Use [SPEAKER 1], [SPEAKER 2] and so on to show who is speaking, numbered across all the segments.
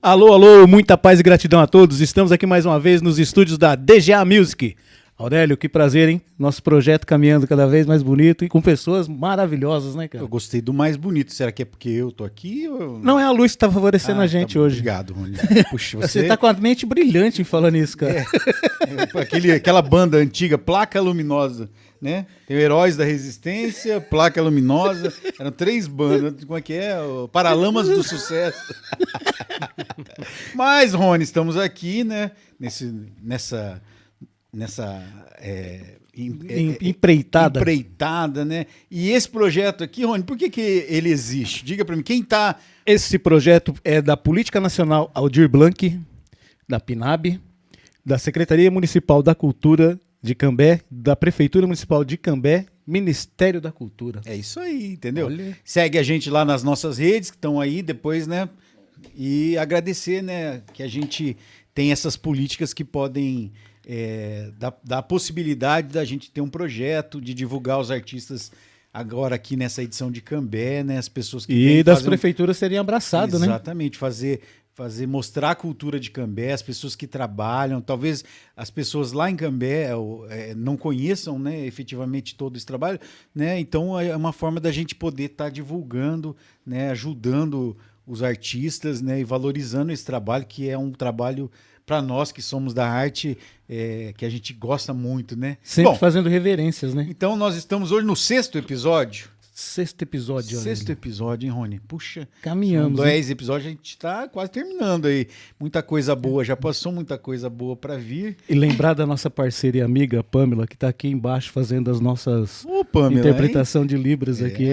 [SPEAKER 1] Alô, alô, muita paz e gratidão a todos. Estamos aqui mais uma vez nos estúdios da DGA Music. Aurélio, que prazer, hein? Nosso projeto caminhando cada vez mais bonito e com pessoas maravilhosas, né, cara?
[SPEAKER 2] Eu gostei do mais bonito. Será que é porque eu tô aqui? Ou...
[SPEAKER 1] Não, é a luz que tá favorecendo a gente
[SPEAKER 2] tá bom.
[SPEAKER 1] hoje.
[SPEAKER 2] Obrigado, Rony. Puxa,
[SPEAKER 1] Você tá com a mente brilhante em falando isso, cara.
[SPEAKER 2] Aquela banda antiga, Placa Luminosa, né? Tem o Heróis da Resistência, Placa Luminosa. Eram 3 bandas. Como é que é? O Paralamas do Sucesso. Mas, Rony, estamos aqui, né? Nessa empreitada, né? E esse projeto aqui, Rony, por que ele existe? Diga para mim, quem tá...
[SPEAKER 1] Esse projeto é da Política Nacional Aldir Blanc, da PNAB, da Secretaria Municipal da Cultura de Cambé, da Prefeitura Municipal de Cambé, Ministério da Cultura.
[SPEAKER 2] É isso aí, entendeu?
[SPEAKER 1] Olha.
[SPEAKER 2] Segue a gente lá nas nossas redes, que estão aí depois, né? E agradecer, né, que a gente tem essas políticas que podem... da possibilidade da gente ter um projeto de divulgar os artistas agora aqui nessa edição de Cambé, né? As pessoas que
[SPEAKER 1] e das prefeituras serem abraçadas, né?
[SPEAKER 2] Exatamente, mostrar a cultura de Cambé, as pessoas que trabalham, talvez as pessoas lá em Cambé não conheçam, né, efetivamente todo esse trabalho, né? Então é uma forma da gente poder estar divulgando, né, ajudando os artistas, né, e valorizando esse trabalho, que é um trabalho para nós que somos da arte, que a gente gosta muito, né?
[SPEAKER 1] Sempre fazendo reverências, né?
[SPEAKER 2] Então nós estamos hoje no 6º episódio.
[SPEAKER 1] 6º episódio.
[SPEAKER 2] 6º episódio, hein, Rony? Puxa,
[SPEAKER 1] caminhamos.
[SPEAKER 2] 10 episódios, a gente está quase terminando aí. Muita coisa boa, já passou muita coisa boa para vir.
[SPEAKER 1] E lembrar da nossa parceira e amiga Pamela, que está aqui embaixo fazendo as nossas
[SPEAKER 2] Pamela,
[SPEAKER 1] interpretação de Libras aqui.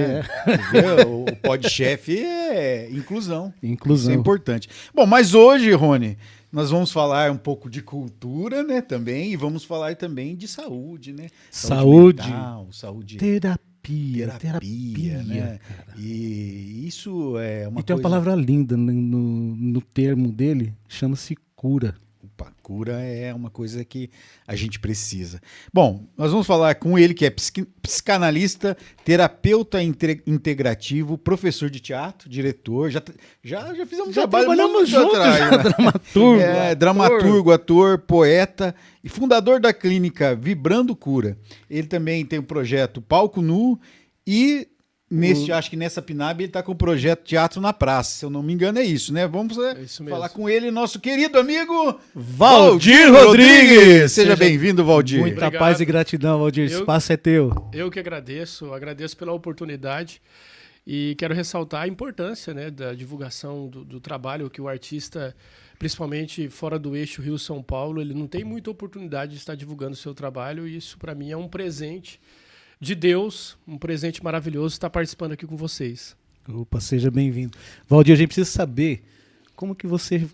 [SPEAKER 2] O Podchef é inclusão.
[SPEAKER 1] Inclusão.
[SPEAKER 2] Isso é importante. Bom, mas hoje, Rony, nós vamos falar um pouco de cultura, né, também, e vamos falar também de saúde, né?
[SPEAKER 1] Saúde
[SPEAKER 2] mental, saúde...
[SPEAKER 1] Terapia,
[SPEAKER 2] né?
[SPEAKER 1] Cara.
[SPEAKER 2] E isso é uma coisa...
[SPEAKER 1] E tem uma palavra linda no termo dele, chama-se cura.
[SPEAKER 2] Opa, cura é uma coisa que a gente precisa. Bom, nós vamos falar com ele, que é psicanalista, terapeuta integrativo, professor de teatro, diretor. Já fizemos um trabalho muito
[SPEAKER 1] juntos,
[SPEAKER 2] atrás, né? Dramaturgo, ator, poeta e fundador da clínica Vibrando Cura. Ele também tem o projeto Palco Nu e... acho que nessa PNAB ele está com o projeto Teatro na Praça, se eu não me engano é isso, né? Vamos falar com ele, nosso querido amigo
[SPEAKER 1] Valdir Rodrigues.
[SPEAKER 2] Seja bem-vindo, Valdir.
[SPEAKER 1] Muita
[SPEAKER 3] Obrigado.
[SPEAKER 1] Paz e gratidão, Valdir. O espaço é teu.
[SPEAKER 3] Eu que agradeço pela oportunidade e quero ressaltar a importância, né, da divulgação do trabalho que o artista, principalmente fora do eixo Rio-São Paulo, ele não tem muita oportunidade de estar divulgando o seu trabalho e isso para mim é um presente de Deus, um presente maravilhoso estar participando aqui com vocês.
[SPEAKER 1] Opa, seja bem-vindo. Valdir, a gente precisa saber como que você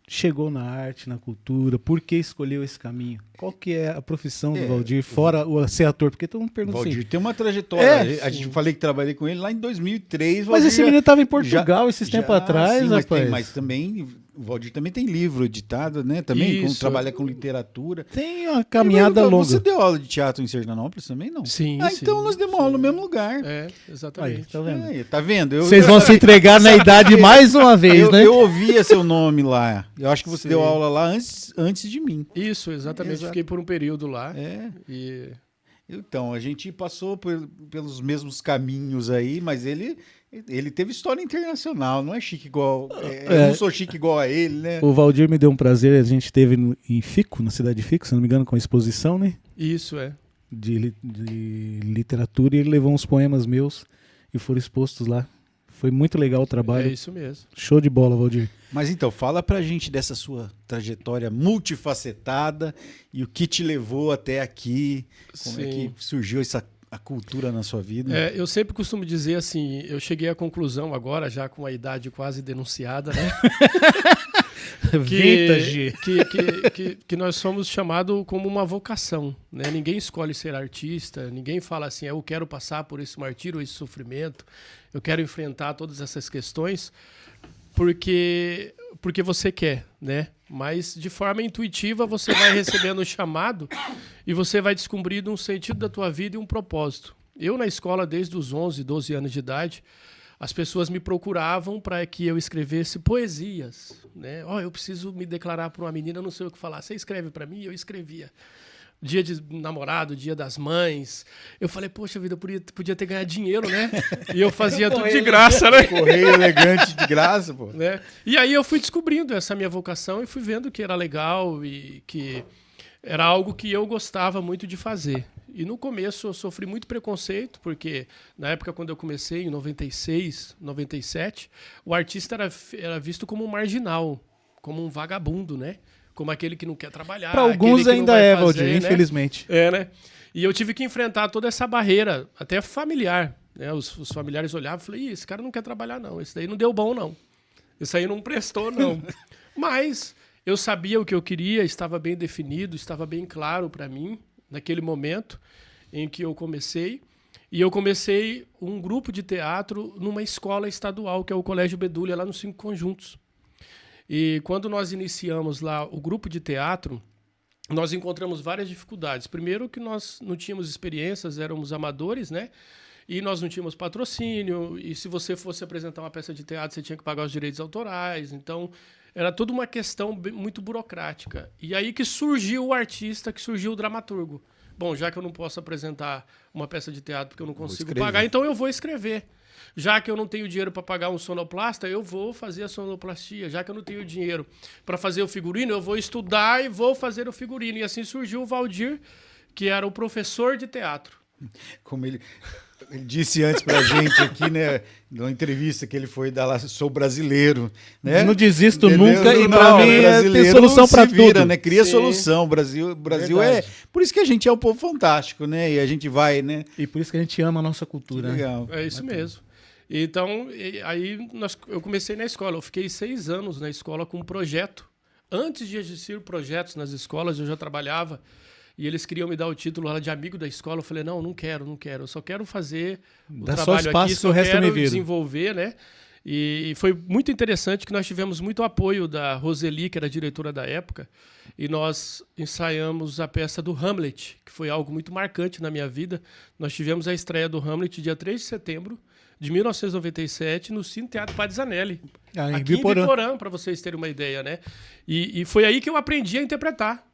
[SPEAKER 1] chegou na arte, na cultura, por que escolheu esse caminho? Qual que é a profissão do Valdir, fora o ser ator? Porque todo mundo pergunta
[SPEAKER 2] Valdir
[SPEAKER 1] assim.
[SPEAKER 2] tem uma trajetória. A gente falei que trabalhei com ele lá em 2003.
[SPEAKER 1] Mas esse menino estava em Portugal esses tempos atrás,
[SPEAKER 2] sim,
[SPEAKER 1] rapaz.
[SPEAKER 2] Mas também... O Valdir também tem livro editado, né? Também trabalha com literatura.
[SPEAKER 1] Tem uma caminhada longa.
[SPEAKER 2] Você deu aula de teatro em Sertanópolis também, não?
[SPEAKER 3] Sim,
[SPEAKER 2] então nós demos aula no mesmo lugar.
[SPEAKER 3] Exatamente.
[SPEAKER 1] Aí, tá vendo?
[SPEAKER 2] Tá vendo?
[SPEAKER 1] Vocês vão se entregar na idade mais uma vez, né?
[SPEAKER 2] Eu ouvia seu nome lá. Eu acho que você deu aula lá antes de mim.
[SPEAKER 3] Isso, exatamente. Fiquei por um período lá. Então,
[SPEAKER 2] a gente passou pelos mesmos caminhos aí, mas ele teve história internacional, não é chique igual... Eu não sou chique igual a ele, né?
[SPEAKER 1] O Valdir me deu um prazer, a gente esteve em Fico, na cidade de Fico, se não me engano, com a exposição, né?
[SPEAKER 3] Isso,
[SPEAKER 1] de literatura, e ele levou uns poemas meus e foram expostos lá. Foi muito legal o trabalho.
[SPEAKER 3] É isso mesmo.
[SPEAKER 1] Show de bola, Valdir.
[SPEAKER 2] Mas então, fala pra gente dessa sua trajetória multifacetada e o que te levou até aqui, como é que surgiu a cultura na sua vida.
[SPEAKER 3] Eu sempre costumo dizer assim, eu cheguei à conclusão agora, já com a idade quase denunciada, né?
[SPEAKER 1] Vintage.
[SPEAKER 3] Que nós somos chamados como uma vocação, né? Ninguém escolhe ser artista, ninguém fala assim, eu quero passar por esse martírio, esse sofrimento, eu quero enfrentar todas essas questões, porque você quer, né? Mas de forma intuitiva você vai recebendo o chamado e você vai descobrindo um sentido da tua vida e um propósito. Eu na escola desde os 11, 12 anos de idade, as pessoas me procuravam para que eu escrevesse poesias, né? Eu preciso me declarar para uma menina, não sei o que falar. Você escreve para mim? Eu escrevia. Dia de namorado, dia das mães. Eu falei, poxa vida, eu podia ter ganhado dinheiro, né? E eu fazia tudo de graça, né?
[SPEAKER 2] Correio elegante de graça, pô.
[SPEAKER 3] Né? E aí eu fui descobrindo essa minha vocação e fui vendo que era legal e que era algo que eu gostava muito de fazer. E no começo eu sofri muito preconceito, porque na época quando eu comecei, em 96, 97, o artista era visto como um marginal, como um vagabundo, né? Como aquele que não quer trabalhar.
[SPEAKER 1] Para alguns ainda é, Valdir, né? Infelizmente.
[SPEAKER 3] Né? E eu tive que enfrentar toda essa barreira, até familiar. Né? Os familiares olhavam e falavam, esse cara não quer trabalhar, não. Esse daí não deu bom, não. Isso aí não prestou, não. Mas eu sabia o que eu queria, estava bem definido, estava bem claro para mim, naquele momento em que eu comecei. E eu comecei um grupo de teatro numa escola estadual, que é o Colégio Bedulha, lá nos 5 Conjuntos. E quando nós iniciamos lá o grupo de teatro, nós encontramos várias dificuldades. Primeiro que nós não tínhamos experiências, éramos amadores, né? E nós não tínhamos patrocínio, e se você fosse apresentar uma peça de teatro, você tinha que pagar os direitos autorais. Então, era toda uma questão muito burocrática. E aí que surgiu o artista, que surgiu o dramaturgo. Bom, já que eu não posso apresentar uma peça de teatro porque eu não consigo pagar, então eu vou escrever. Já que eu não tenho dinheiro para pagar um sonoplasta, eu vou fazer a sonoplastia. Já que eu não tenho dinheiro para fazer o figurino, eu vou estudar e vou fazer o figurino. E assim surgiu o Valdir, que era o professor de teatro.
[SPEAKER 2] Como ele disse antes pra gente aqui, né, numa entrevista que ele foi dar lá, sou brasileiro, né?
[SPEAKER 1] Não desisto
[SPEAKER 2] Entendeu?
[SPEAKER 1] nunca e pra mim tem solução pra tudo.
[SPEAKER 2] Né? Cria
[SPEAKER 3] Sim.
[SPEAKER 2] solução. O Brasil é... Por isso que a gente é um povo fantástico, né? E a gente vai, né?
[SPEAKER 1] E por isso que a gente ama a nossa cultura.
[SPEAKER 2] Legal.
[SPEAKER 3] É isso mesmo. Então, aí eu comecei na escola. Eu fiquei 6 anos na escola com um projeto. Antes de existir projetos nas escolas, eu já trabalhava. E eles queriam me dar o título lá de amigo da escola. Eu falei, não quero. Eu só quero fazer o
[SPEAKER 1] Dá
[SPEAKER 3] trabalho
[SPEAKER 1] só espaço
[SPEAKER 3] aqui,
[SPEAKER 1] que
[SPEAKER 3] só
[SPEAKER 1] o resto eu me
[SPEAKER 3] quero
[SPEAKER 1] viro.
[SPEAKER 3] desenvolver, né? E foi muito interessante que nós tivemos muito apoio da Roseli, que era a diretora da época, e nós ensaiamos a peça do Hamlet, que foi algo muito marcante na minha vida. Nós tivemos a estreia do Hamlet dia 3 de setembro de 1997 no Cine Teatro Padre Zanelli, aqui em Biporã, para vocês terem uma ideia, né? E foi aí que eu aprendi a interpretar,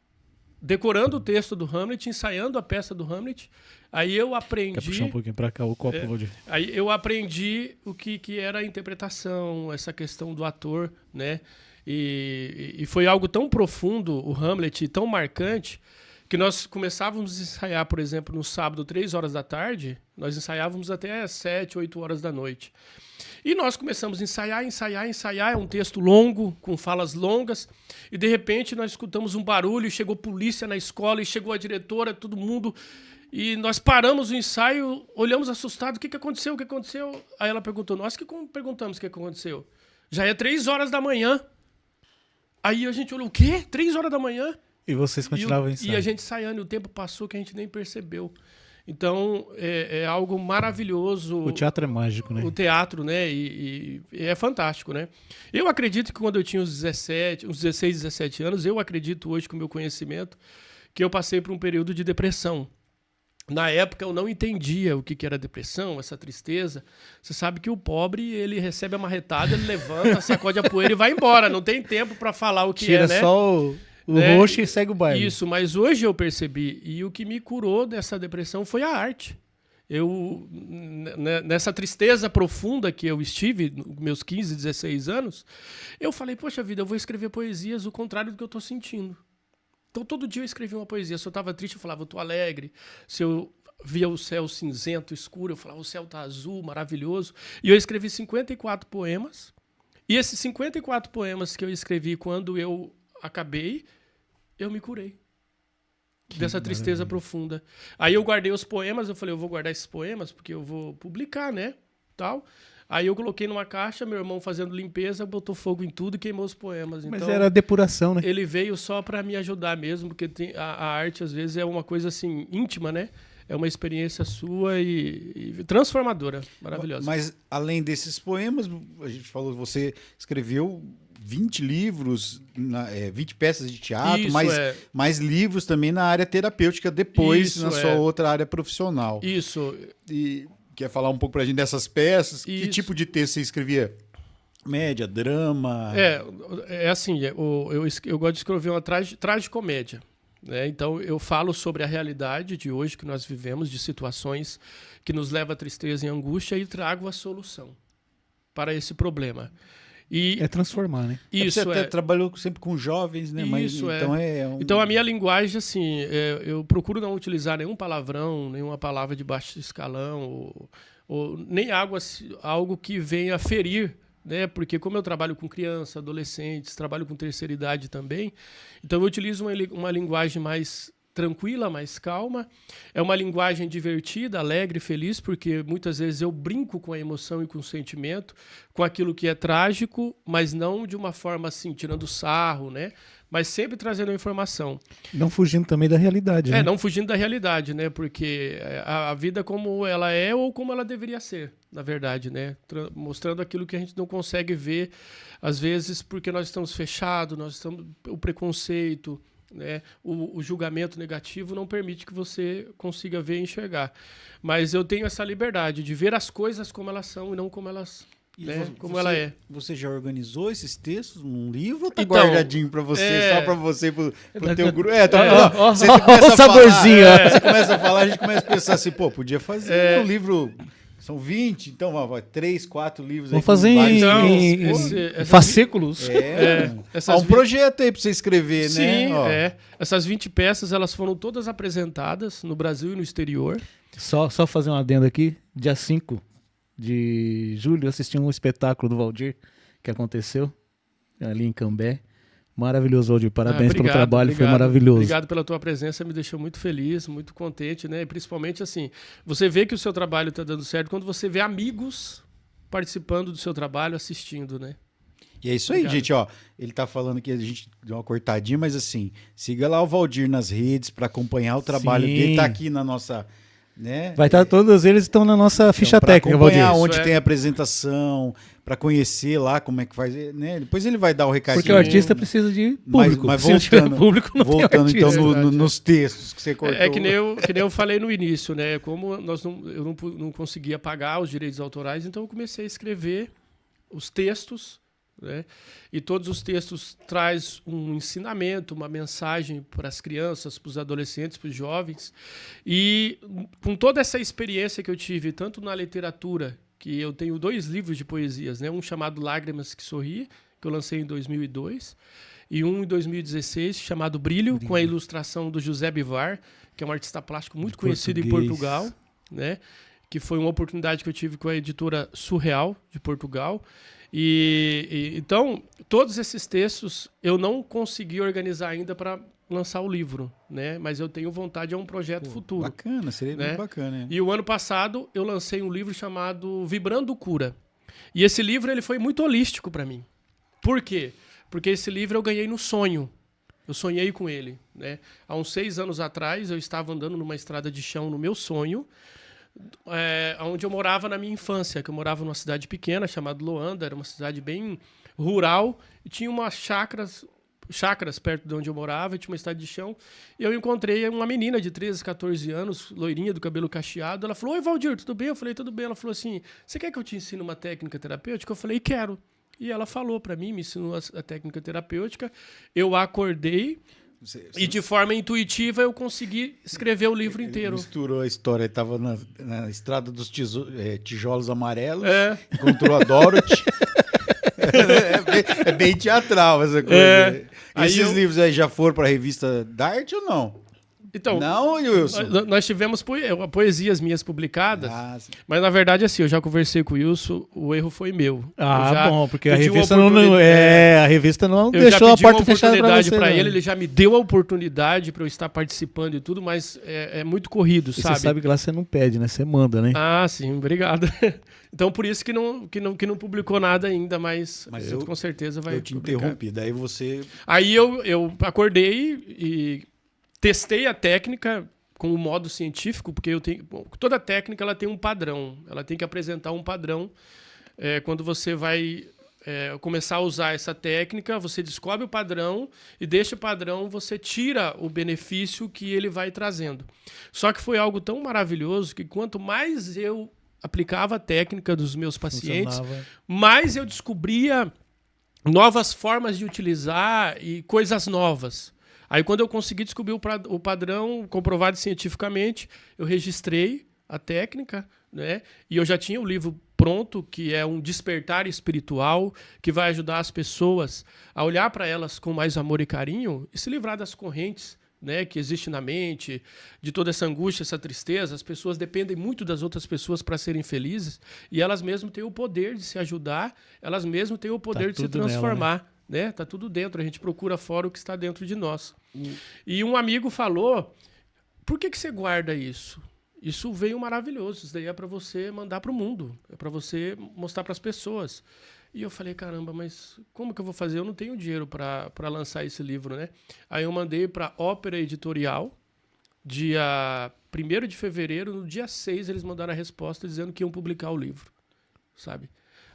[SPEAKER 3] decorando o texto do Hamlet, ensaiando a peça do Hamlet. Aí eu aprendi...
[SPEAKER 1] Quer puxar um pouquinho pra cá o copo, Valdir?
[SPEAKER 3] Aí eu aprendi o que era a interpretação, essa questão do ator, né? E foi algo tão profundo, o Hamlet, tão marcante, que nós começávamos a ensaiar, por exemplo, no sábado, 3 horas da tarde, nós ensaiávamos até 7, 8 horas da noite. E nós começamos a ensaiar, é um texto longo, com falas longas, e de repente nós escutamos um barulho, chegou polícia na escola, e chegou a diretora, todo mundo, e nós paramos o ensaio, olhamos assustados, o que aconteceu, Aí ela perguntou, nós que perguntamos o que aconteceu. Já é 3 horas da manhã. Aí a gente olhou, o quê? 3 horas da manhã?
[SPEAKER 1] E vocês continuavam ensaiando.
[SPEAKER 3] E a gente ensaiando, e o tempo passou que a gente nem percebeu. Então, é algo maravilhoso.
[SPEAKER 1] O teatro é mágico, né?
[SPEAKER 3] O teatro, né? E é fantástico, né? Eu acredito que quando eu tinha uns 16, 17 anos, eu acredito hoje, com o meu conhecimento, que eu passei por um período de depressão. Na época, eu não entendia o que era depressão, essa tristeza. Você sabe que o pobre, ele recebe a marretada, ele levanta, sacode a poeira e vai embora. Não tem tempo para falar o que
[SPEAKER 1] Tira
[SPEAKER 3] né?
[SPEAKER 1] só o roxo e segue o baile.
[SPEAKER 3] Isso, mas hoje eu percebi. E o que me curou dessa depressão foi a arte. Eu, nessa tristeza profunda que eu estive, nos meus 15, 16 anos, eu falei, poxa vida, eu vou escrever poesias o contrário do que eu estou sentindo. Então, todo dia eu escrevia uma poesia. Se eu estava triste, eu falava, eu estou alegre. Se eu via o céu cinzento, escuro, eu falava, o céu está azul, maravilhoso. E eu escrevi 54 poemas. E esses 54 poemas que eu escrevi quando eu acabei, eu me curei dessa tristeza profunda. Aí eu guardei os poemas, eu falei, eu vou guardar esses poemas porque eu vou publicar, né? Tal. Aí eu coloquei numa caixa, meu irmão fazendo limpeza, botou fogo em tudo e queimou os poemas.
[SPEAKER 1] Mas
[SPEAKER 3] então,
[SPEAKER 1] era depuração, né?
[SPEAKER 3] ele veio só para me ajudar mesmo, porque a arte às vezes é uma coisa assim íntima, né? É uma experiência sua e transformadora, maravilhosa.
[SPEAKER 2] Mas além desses poemas, a gente falou, você escreveu 20 livros, 20 peças de teatro, mais livros também na área terapêutica depois, na sua outra área profissional.
[SPEAKER 3] Isso.
[SPEAKER 2] E quer falar um pouco pra gente dessas peças. Que
[SPEAKER 3] Isso.
[SPEAKER 2] tipo de texto você escrevia? Média, drama?
[SPEAKER 3] É assim, eu gosto de escrever uma tragicomédia. Né? Então, eu falo sobre a realidade de hoje que nós vivemos, de situações que nos levam à tristeza e angústia, e trago a solução para esse problema. E
[SPEAKER 1] É transformar, né?
[SPEAKER 3] isso
[SPEAKER 2] Você até trabalhou sempre com jovens, né?
[SPEAKER 3] Isso,
[SPEAKER 2] então
[SPEAKER 3] Então, a minha linguagem, assim, eu procuro não utilizar nenhum palavrão, nenhuma palavra de baixo escalão, ou nem algo que venha ferir, né? Porque como eu trabalho com crianças, adolescentes, trabalho com terceira idade também, então eu utilizo uma linguagem mais tranquila, mais calma. É uma linguagem divertida, alegre, feliz, porque muitas vezes eu brinco com a emoção e com o sentimento, com aquilo que é trágico, mas não de uma forma assim, tirando sarro, né? Mas sempre trazendo a informação.
[SPEAKER 1] Não fugindo também da realidade, né?
[SPEAKER 3] Não fugindo da realidade, né? Porque a vida como ela é ou como ela deveria ser, na verdade, né? Mostrando aquilo que a gente não consegue ver, às vezes, porque nós estamos fechados, o preconceito, né? O julgamento negativo não permite que você consiga ver e enxergar. Mas eu tenho essa liberdade de ver as coisas como elas são e não como elas... como ela é.
[SPEAKER 2] Você já organizou esses textos num livro ou tá
[SPEAKER 3] Então,
[SPEAKER 2] guardadinho pra você, só pra você, pro teu grupo? Você
[SPEAKER 1] ó,
[SPEAKER 2] começa
[SPEAKER 1] o
[SPEAKER 2] a
[SPEAKER 1] saborzinho,
[SPEAKER 2] falar, você começa a falar, a gente começa a pensar assim, pô, podia fazer um livro, são 20, então, 3, 4 livros.
[SPEAKER 1] Vamos fazer em fascículos.
[SPEAKER 2] Há um projeto aí pra você escrever,
[SPEAKER 3] Sim,
[SPEAKER 2] né?
[SPEAKER 3] Sim, Essas 20 peças, elas foram todas apresentadas no Brasil e no exterior.
[SPEAKER 1] Só fazer um adendo aqui, dia 5 de julho, eu assisti um espetáculo do Valdir que aconteceu ali em Cambé. Maravilhoso, Valdir. Parabéns pelo trabalho, foi maravilhoso.
[SPEAKER 3] Obrigado pela tua presença, me deixou muito feliz, muito contente, né? E principalmente assim, você vê que o seu trabalho está dando certo quando você vê amigos participando do seu trabalho, assistindo, né?
[SPEAKER 2] E é isso aí, gente, ó. Ele tá falando que a gente deu uma cortadinha, mas assim, siga lá o Valdir nas redes para acompanhar o trabalho dele. Tá aqui na nossa... Né?
[SPEAKER 1] Vai estar, todos eles estão na nossa ficha técnica, Valdir.
[SPEAKER 2] Onde tem a apresentação, para conhecer lá como é que faz, né? Depois ele vai dar o recadinho.
[SPEAKER 1] Porque o artista precisa de público.
[SPEAKER 2] Mas voltando,
[SPEAKER 1] público não
[SPEAKER 2] voltando
[SPEAKER 1] tem
[SPEAKER 2] então nos textos que você cortou.
[SPEAKER 3] Que nem eu falei no início, né? Como eu não conseguia pagar os direitos autorais, então eu comecei a escrever os textos, né? E todos os textos traz um ensinamento, uma mensagem para as crianças, para os adolescentes, para os jovens. E com toda essa experiência que eu tive, tanto na literatura, que eu tenho 2 livros de poesias, né? Um chamado Lágrimas que Sorri, que eu lancei em 2002, e um em 2016 chamado Brilho, com a ilustração do José Bivar, que é um artista plástico muito conhecido em Portugal, né? Que foi uma oportunidade que eu tive com a editora Surreal de Portugal. Então, todos esses textos eu não consegui organizar ainda para lançar o livro, né? Mas eu tenho vontade, é um projeto futuro.
[SPEAKER 2] Bacana, seria muito bacana.
[SPEAKER 3] E o ano passado eu lancei um livro chamado Vibrando Cura. E esse livro ele foi muito holístico para mim. Por quê? Porque esse livro eu ganhei no sonho. Eu sonhei com ele, né? Há uns 6 anos atrás eu estava andando numa estrada de chão no meu sonho, onde eu morava na minha infância, que eu morava numa cidade pequena chamada Loanda, era uma cidade bem rural, e tinha umas chácaras perto de onde eu morava, e tinha uma estrada de chão, e eu encontrei uma menina de 13, 14 anos, loirinha, do cabelo cacheado. Ela falou: "Oi, Valdir, tudo bem?" Eu falei: "Tudo bem." Ela falou assim: "Você quer que eu te ensine uma técnica terapêutica?" Eu falei: "Quero." E ela falou para mim, me ensinou a técnica terapêutica. Eu acordei, e de forma intuitiva eu consegui escrever o livro inteiro.
[SPEAKER 2] Misturou a história, estava na estrada dos tijolos amarelos, encontrou a Dorothy. É bem teatral essa coisa. Esses livros aí já foram para a revista Dart ou não?
[SPEAKER 3] Então,
[SPEAKER 2] não, Wilson?
[SPEAKER 3] Nós tivemos poesias minhas publicadas, mas na verdade assim, eu já conversei com o Wilson, o erro foi meu.
[SPEAKER 1] Bom, porque a revista a revista não deixou a porta fechada para você.
[SPEAKER 3] Ele já me deu a oportunidade para eu estar participando e tudo, mas é muito corrido, sabe?
[SPEAKER 1] Você sabe que lá você não pede, né? Você manda, né?
[SPEAKER 3] Ah, sim, obrigado. Então por isso que não publicou nada ainda, mas eu com certeza vai
[SPEAKER 2] Eu te interrompi, daí você...
[SPEAKER 3] Aí eu acordei e testei a técnica com o modo científico, porque toda técnica ela tem um padrão, ela tem que apresentar um padrão. Quando você vai começar a usar essa técnica, você descobre o padrão e deste padrão você tira o benefício que ele vai trazendo. Só que foi algo tão maravilhoso que quanto mais eu aplicava a técnica dos meus pacientes,
[SPEAKER 1] Funcionava.
[SPEAKER 3] mas eu descobria novas formas de utilizar e coisas novas. Aí, quando eu consegui descobrir o padrão comprovado cientificamente, eu registrei a técnica, né? E eu já tinha o livro pronto, que é um despertar espiritual, que vai ajudar as pessoas a olhar para elas com mais amor e carinho e se livrar das correntes, né, que existe na mente, de toda essa angústia, essa tristeza. As pessoas dependem muito das outras pessoas para serem felizes e elas mesmas têm o poder de se ajudar, elas mesmas têm o poder de se
[SPEAKER 1] tudo nela,
[SPEAKER 3] transformar. Né? Tá tudo dentro, a gente procura fora o que está dentro de nós. E um amigo falou, por que você guarda isso? Isso veio maravilhoso, isso daí é para você mandar para o mundo, é para você mostrar para as pessoas. E eu falei, caramba, mas como que eu vou fazer? Eu não tenho dinheiro para lançar esse livro, né? Aí eu mandei para Ópera Editorial, dia 1º de fevereiro, no dia 6 eles mandaram a resposta dizendo que iam publicar o livro, sabe?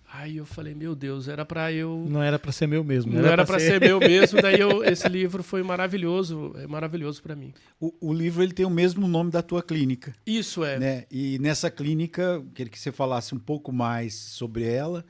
[SPEAKER 3] Aí eu falei, meu Deus, era para eu...
[SPEAKER 1] Não era para ser meu mesmo.
[SPEAKER 3] Não era para ser meu mesmo, daí esse livro foi maravilhoso, é maravilhoso para mim.
[SPEAKER 2] O livro ele tem o mesmo nome da tua clínica.
[SPEAKER 3] Isso é.
[SPEAKER 2] Né? E nessa clínica, queria que você falasse um pouco mais sobre ela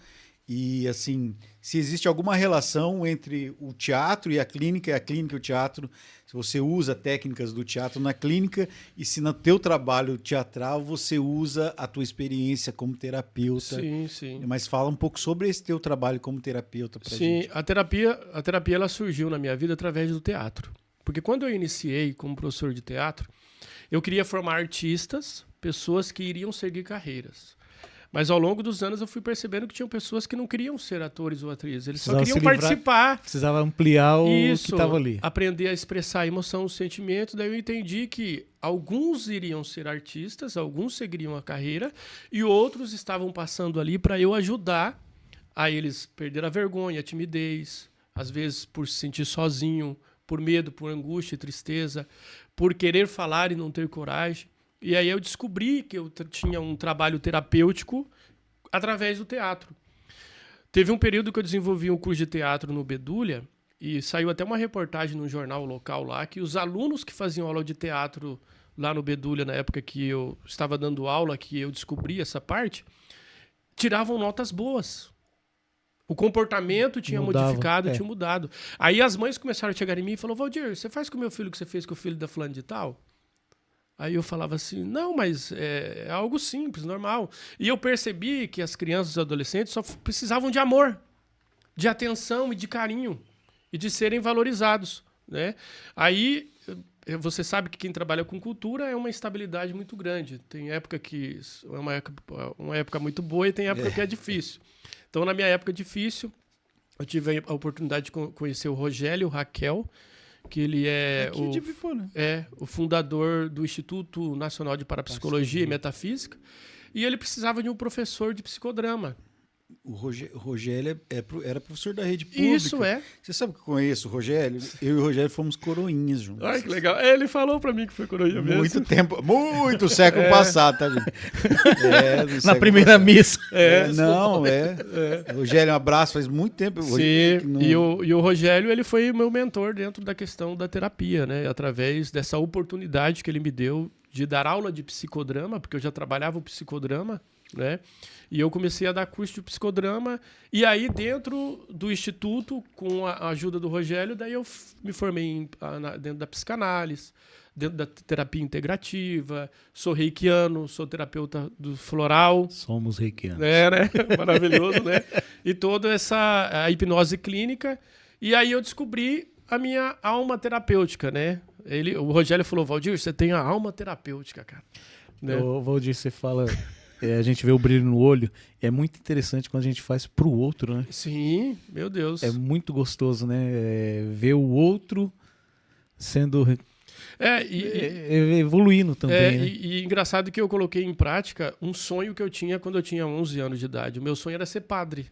[SPEAKER 2] e, assim, se existe alguma relação entre o teatro e a clínica e o teatro, se você usa técnicas do teatro na clínica e se no teu trabalho teatral você usa a tua experiência como terapeuta.
[SPEAKER 3] Sim, sim.
[SPEAKER 2] Mas fala um pouco sobre esse teu trabalho como terapeuta pra gente.
[SPEAKER 3] Sim, a terapia ela surgiu na minha vida através do teatro. Porque quando eu iniciei como professor de teatro, eu queria formar artistas, pessoas que iriam seguir carreiras. Mas ao longo dos anos eu fui percebendo que tinham pessoas que não queriam ser atores ou atrizes, eles só queriam participar.
[SPEAKER 1] Precisava ampliar o que estava ali.
[SPEAKER 3] Aprender a expressar a emoção, os sentimentos. Daí eu entendi que alguns iriam ser artistas, alguns seguiriam a carreira e outros estavam passando ali para eu ajudar a eles perder a vergonha, a timidez, às vezes por se sentir sozinho, por medo, por angústia e tristeza, por querer falar e não ter coragem. E aí eu descobri que eu tinha um trabalho terapêutico através do teatro. Teve um período que eu desenvolvi um curso de teatro no Bedulha e saiu até uma reportagem num jornal local lá que os alunos que faziam aula de teatro lá no Bedulha, na época que eu estava dando aula, que eu descobri essa parte, tiravam notas boas. O comportamento tinha modificado, tinha mudado. Aí as mães começaram a chegar em mim e falaram, Valdir, você faz com o meu filho o que você fez com o filho da fulana de tal? Aí eu falava assim, não, mas é algo simples, normal. E eu percebi que as crianças e os adolescentes só precisavam de amor, de atenção e de carinho, e de serem valorizados, né? Aí você sabe que quem trabalha com cultura é uma estabilidade muito grande. Tem época que é uma época muito boa e tem época que é difícil. Então, na minha época difícil, eu tive a oportunidade de conhecer o Rogélio Raquel, que ele é o fundador do Instituto Nacional de Parapsicologia e Metafísica, e ele precisava de um professor de psicodrama.
[SPEAKER 2] O Rogélio era professor da rede pública.
[SPEAKER 3] Isso é.
[SPEAKER 2] Você sabe que eu conheço o Rogélio? Eu e o Rogélio fomos coroinhas juntos.
[SPEAKER 3] Ai, que legal. Ele falou pra mim que foi coroinha mesmo.
[SPEAKER 2] Muito tempo, muito século passado, tá, gente?
[SPEAKER 1] Na primeira missa.
[SPEAKER 2] Rogélio, um abraço, faz muito tempo.
[SPEAKER 3] Sim, e o Rogélio, ele foi meu mentor dentro da questão da terapia, né? Através dessa oportunidade que ele me deu de dar aula de psicodrama, porque eu já trabalhava o psicodrama, né? E eu comecei a dar curso de psicodrama. E aí, dentro do instituto, com a ajuda do Rogélio, daí eu me formei dentro da psicanálise, dentro da terapia integrativa, sou reikiano, sou terapeuta do floral.
[SPEAKER 1] Somos reikianos.
[SPEAKER 3] Né? Maravilhoso, né? E toda a hipnose clínica. E aí eu descobri a minha alma terapêutica, né? O Rogélio falou, Valdir, você tem a alma terapêutica, cara. Né?
[SPEAKER 1] Ô, Valdir, você fala... a gente vê o brilho no olho. É muito interessante quando a gente faz pro outro, né?
[SPEAKER 3] Sim, meu Deus.
[SPEAKER 1] É muito gostoso, né? Ver o outro sendo... evoluindo também. Né?
[SPEAKER 3] E engraçado que eu coloquei em prática um sonho que eu tinha quando eu tinha 11 anos de idade. O meu sonho era ser padre.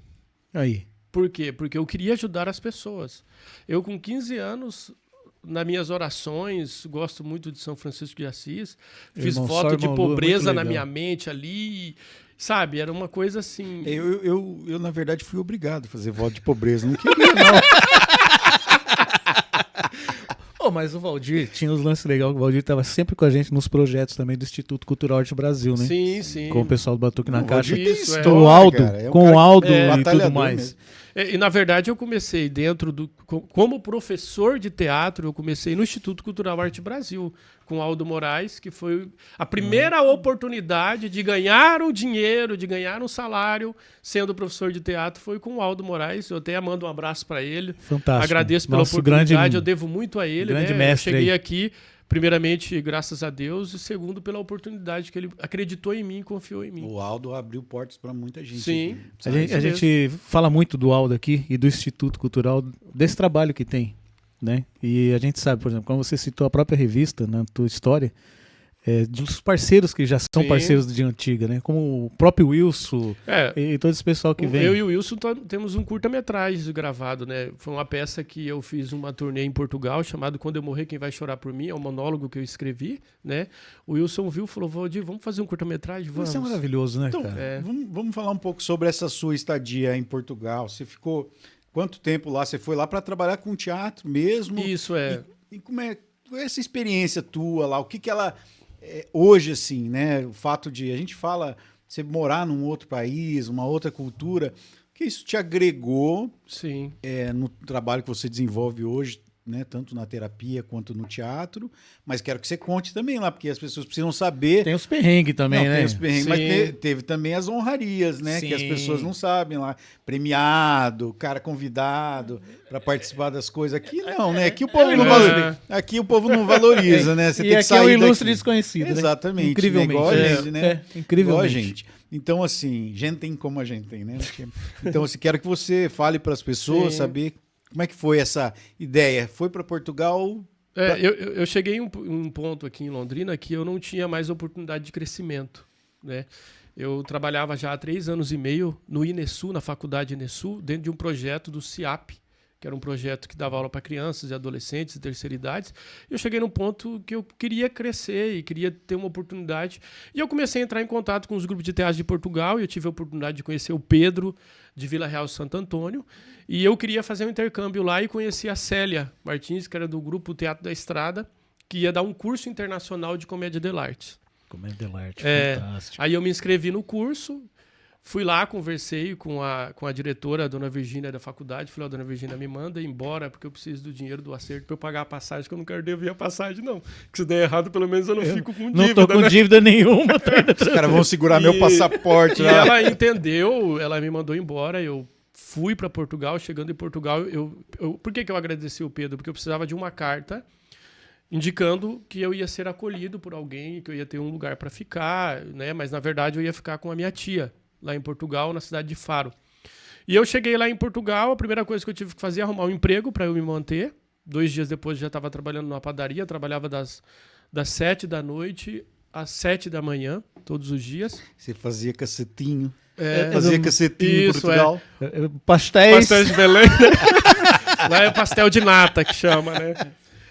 [SPEAKER 1] Aí.
[SPEAKER 3] Por quê? Porque eu queria ajudar as pessoas. Eu, com 15 anos... nas minhas orações, gosto muito de São Francisco de Assis, fiz voto de pobreza na minha mente ali, sabe? Era uma coisa assim...
[SPEAKER 2] Eu, na verdade, fui obrigado a fazer voto de pobreza, não queria, não.
[SPEAKER 1] Pô, mas o Valdir tinha uns lances legais. O Valdir estava sempre com a gente nos projetos também do Instituto Cultural Arte Brasil, né?
[SPEAKER 3] Sim, sim.
[SPEAKER 1] Com o pessoal do Batuque na
[SPEAKER 2] O
[SPEAKER 1] Caixa.
[SPEAKER 2] Valdir tem
[SPEAKER 3] Isso,
[SPEAKER 2] história,
[SPEAKER 1] Com o Aldo,
[SPEAKER 2] cara. É um
[SPEAKER 1] com
[SPEAKER 2] cara
[SPEAKER 1] o Aldo e
[SPEAKER 2] batalhador
[SPEAKER 1] tudo mais.
[SPEAKER 2] mesmo.
[SPEAKER 3] E, na verdade, eu comecei como professor de teatro, eu comecei no Instituto Cultural Arte Brasil, com Aldo Moraes, que foi a primeira oportunidade de ganhar o dinheiro, de ganhar um salário, sendo professor de teatro, foi com o Aldo Moraes. Eu até mando um abraço para ele.
[SPEAKER 1] Fantástico.
[SPEAKER 3] Agradeço pela
[SPEAKER 1] Nosso
[SPEAKER 3] oportunidade, eu devo muito a ele.
[SPEAKER 1] grande
[SPEAKER 3] Né?
[SPEAKER 1] mestre
[SPEAKER 3] Eu cheguei
[SPEAKER 1] aí.
[SPEAKER 3] aqui, primeiramente, graças a Deus, e segundo, pela oportunidade que ele acreditou em mim e confiou em mim.
[SPEAKER 2] O Aldo abriu portas para muita gente.
[SPEAKER 3] Sim.
[SPEAKER 1] A gente fala muito do Aldo aqui e do Instituto Cultural, desse trabalho que tem, né? E a gente sabe, por exemplo, quando você citou a própria revista na tua história, dos parceiros que já são
[SPEAKER 3] Sim.
[SPEAKER 1] parceiros de antiga, né? Como o próprio Wilson e todo esse pessoal que vem.
[SPEAKER 3] Eu e o Wilson temos um curta-metragem gravado, né? Foi uma peça que eu fiz uma turnê em Portugal, chamado Quando Eu Morrer, Quem Vai Chorar Por Mim, é um monólogo que eu escrevi, né? O Wilson viu e falou, Valdir, vamos fazer um curta-metragem? Vamos.
[SPEAKER 1] Isso é maravilhoso, né,
[SPEAKER 2] Então,
[SPEAKER 1] cara?
[SPEAKER 2] vamos falar um pouco sobre essa sua estadia em Portugal. Você ficou quanto tempo lá? Você foi lá para trabalhar com teatro mesmo?
[SPEAKER 3] Isso é.
[SPEAKER 2] E como é essa experiência tua lá? O que ela hoje, assim, né? O fato de a gente fala você morar num outro país, uma outra cultura, que isso te agregou
[SPEAKER 3] Sim.
[SPEAKER 2] no trabalho que você desenvolve hoje, né? Tanto na terapia quanto no teatro. Mas quero que você conte também lá, porque as pessoas precisam saber.
[SPEAKER 1] Tem os perrengues também,
[SPEAKER 2] Não,
[SPEAKER 1] né?
[SPEAKER 2] tem os perrengues,
[SPEAKER 3] Sim.
[SPEAKER 2] mas teve também as honrarias, né?
[SPEAKER 1] Sim.
[SPEAKER 2] Que as pessoas não sabem lá. Premiado, cara convidado para participar das coisas. Aqui não, né? Aqui o povo não valoriza. Aqui o povo não valoriza, né? Você
[SPEAKER 1] E
[SPEAKER 2] tem que
[SPEAKER 1] aqui
[SPEAKER 2] sair
[SPEAKER 1] é o ilustre
[SPEAKER 2] daqui.
[SPEAKER 1] desconhecido, né?
[SPEAKER 2] Exatamente.
[SPEAKER 1] Incrivelmente.
[SPEAKER 2] Né? Igual a gente, né? Igual a
[SPEAKER 1] Incrivelmente.
[SPEAKER 2] gente. Então, assim, gente tem como a gente tem, né? Então, assim, quero que você fale para as pessoas
[SPEAKER 3] Sim.
[SPEAKER 2] saber como é que foi essa ideia. Foi para Portugal?
[SPEAKER 3] Eu cheguei em um ponto aqui em Londrina que eu não tinha mais oportunidade de crescimento, né? Eu trabalhava já há 3 anos e meio no Inesul, na faculdade Inesul, dentro de um projeto do CIAP, que era um projeto que dava aula para crianças e adolescentes de terceira idade. Eu cheguei num ponto que eu queria crescer e queria ter uma oportunidade. E eu comecei a entrar em contato com os grupos de teatro de Portugal e eu tive a oportunidade de conhecer o Pedro, de Vila Real Santo Antônio. E eu queria fazer um intercâmbio lá e conheci a Célia Martins, que era do grupo Teatro da Estrada, que ia dar um curso internacional de comédia dell'arte.
[SPEAKER 1] Comédia dell'arte, fantástico.
[SPEAKER 3] Aí eu me inscrevi no curso, fui lá, conversei com a diretora, a dona Virgínia, da faculdade. Falei, dona Virgínia, me manda embora, porque eu preciso do dinheiro do acerto para eu pagar a passagem, que eu não quero dever a passagem, não. Que se der errado, pelo menos eu não fico com dívida.
[SPEAKER 1] Não tô com dívida nenhuma.
[SPEAKER 2] Os caras vão segurar meu passaporte.
[SPEAKER 3] E
[SPEAKER 2] lá.
[SPEAKER 3] ela entendeu, ela me mandou embora, eu fui para Portugal. Chegando em Portugal, por que eu agradeci o Pedro? Porque eu precisava de uma carta indicando que eu ia ser acolhido por alguém, que eu ia ter um lugar para ficar, né? Mas, na verdade, eu ia ficar com a minha tia, lá em Portugal, na cidade de Faro. E eu cheguei lá em Portugal, a primeira coisa que eu tive que fazer é arrumar um emprego para eu me manter. 2 dias depois eu já estava trabalhando numa padaria, trabalhava das 7 da noite às 7 da manhã, todos os dias.
[SPEAKER 2] Você fazia cacetinho.
[SPEAKER 3] É,
[SPEAKER 2] Fazia cacetinho em
[SPEAKER 3] isso,
[SPEAKER 2] Portugal.
[SPEAKER 1] Pastéis.
[SPEAKER 3] Pastéis de Belém. Lá é pastel de nata que chama, né?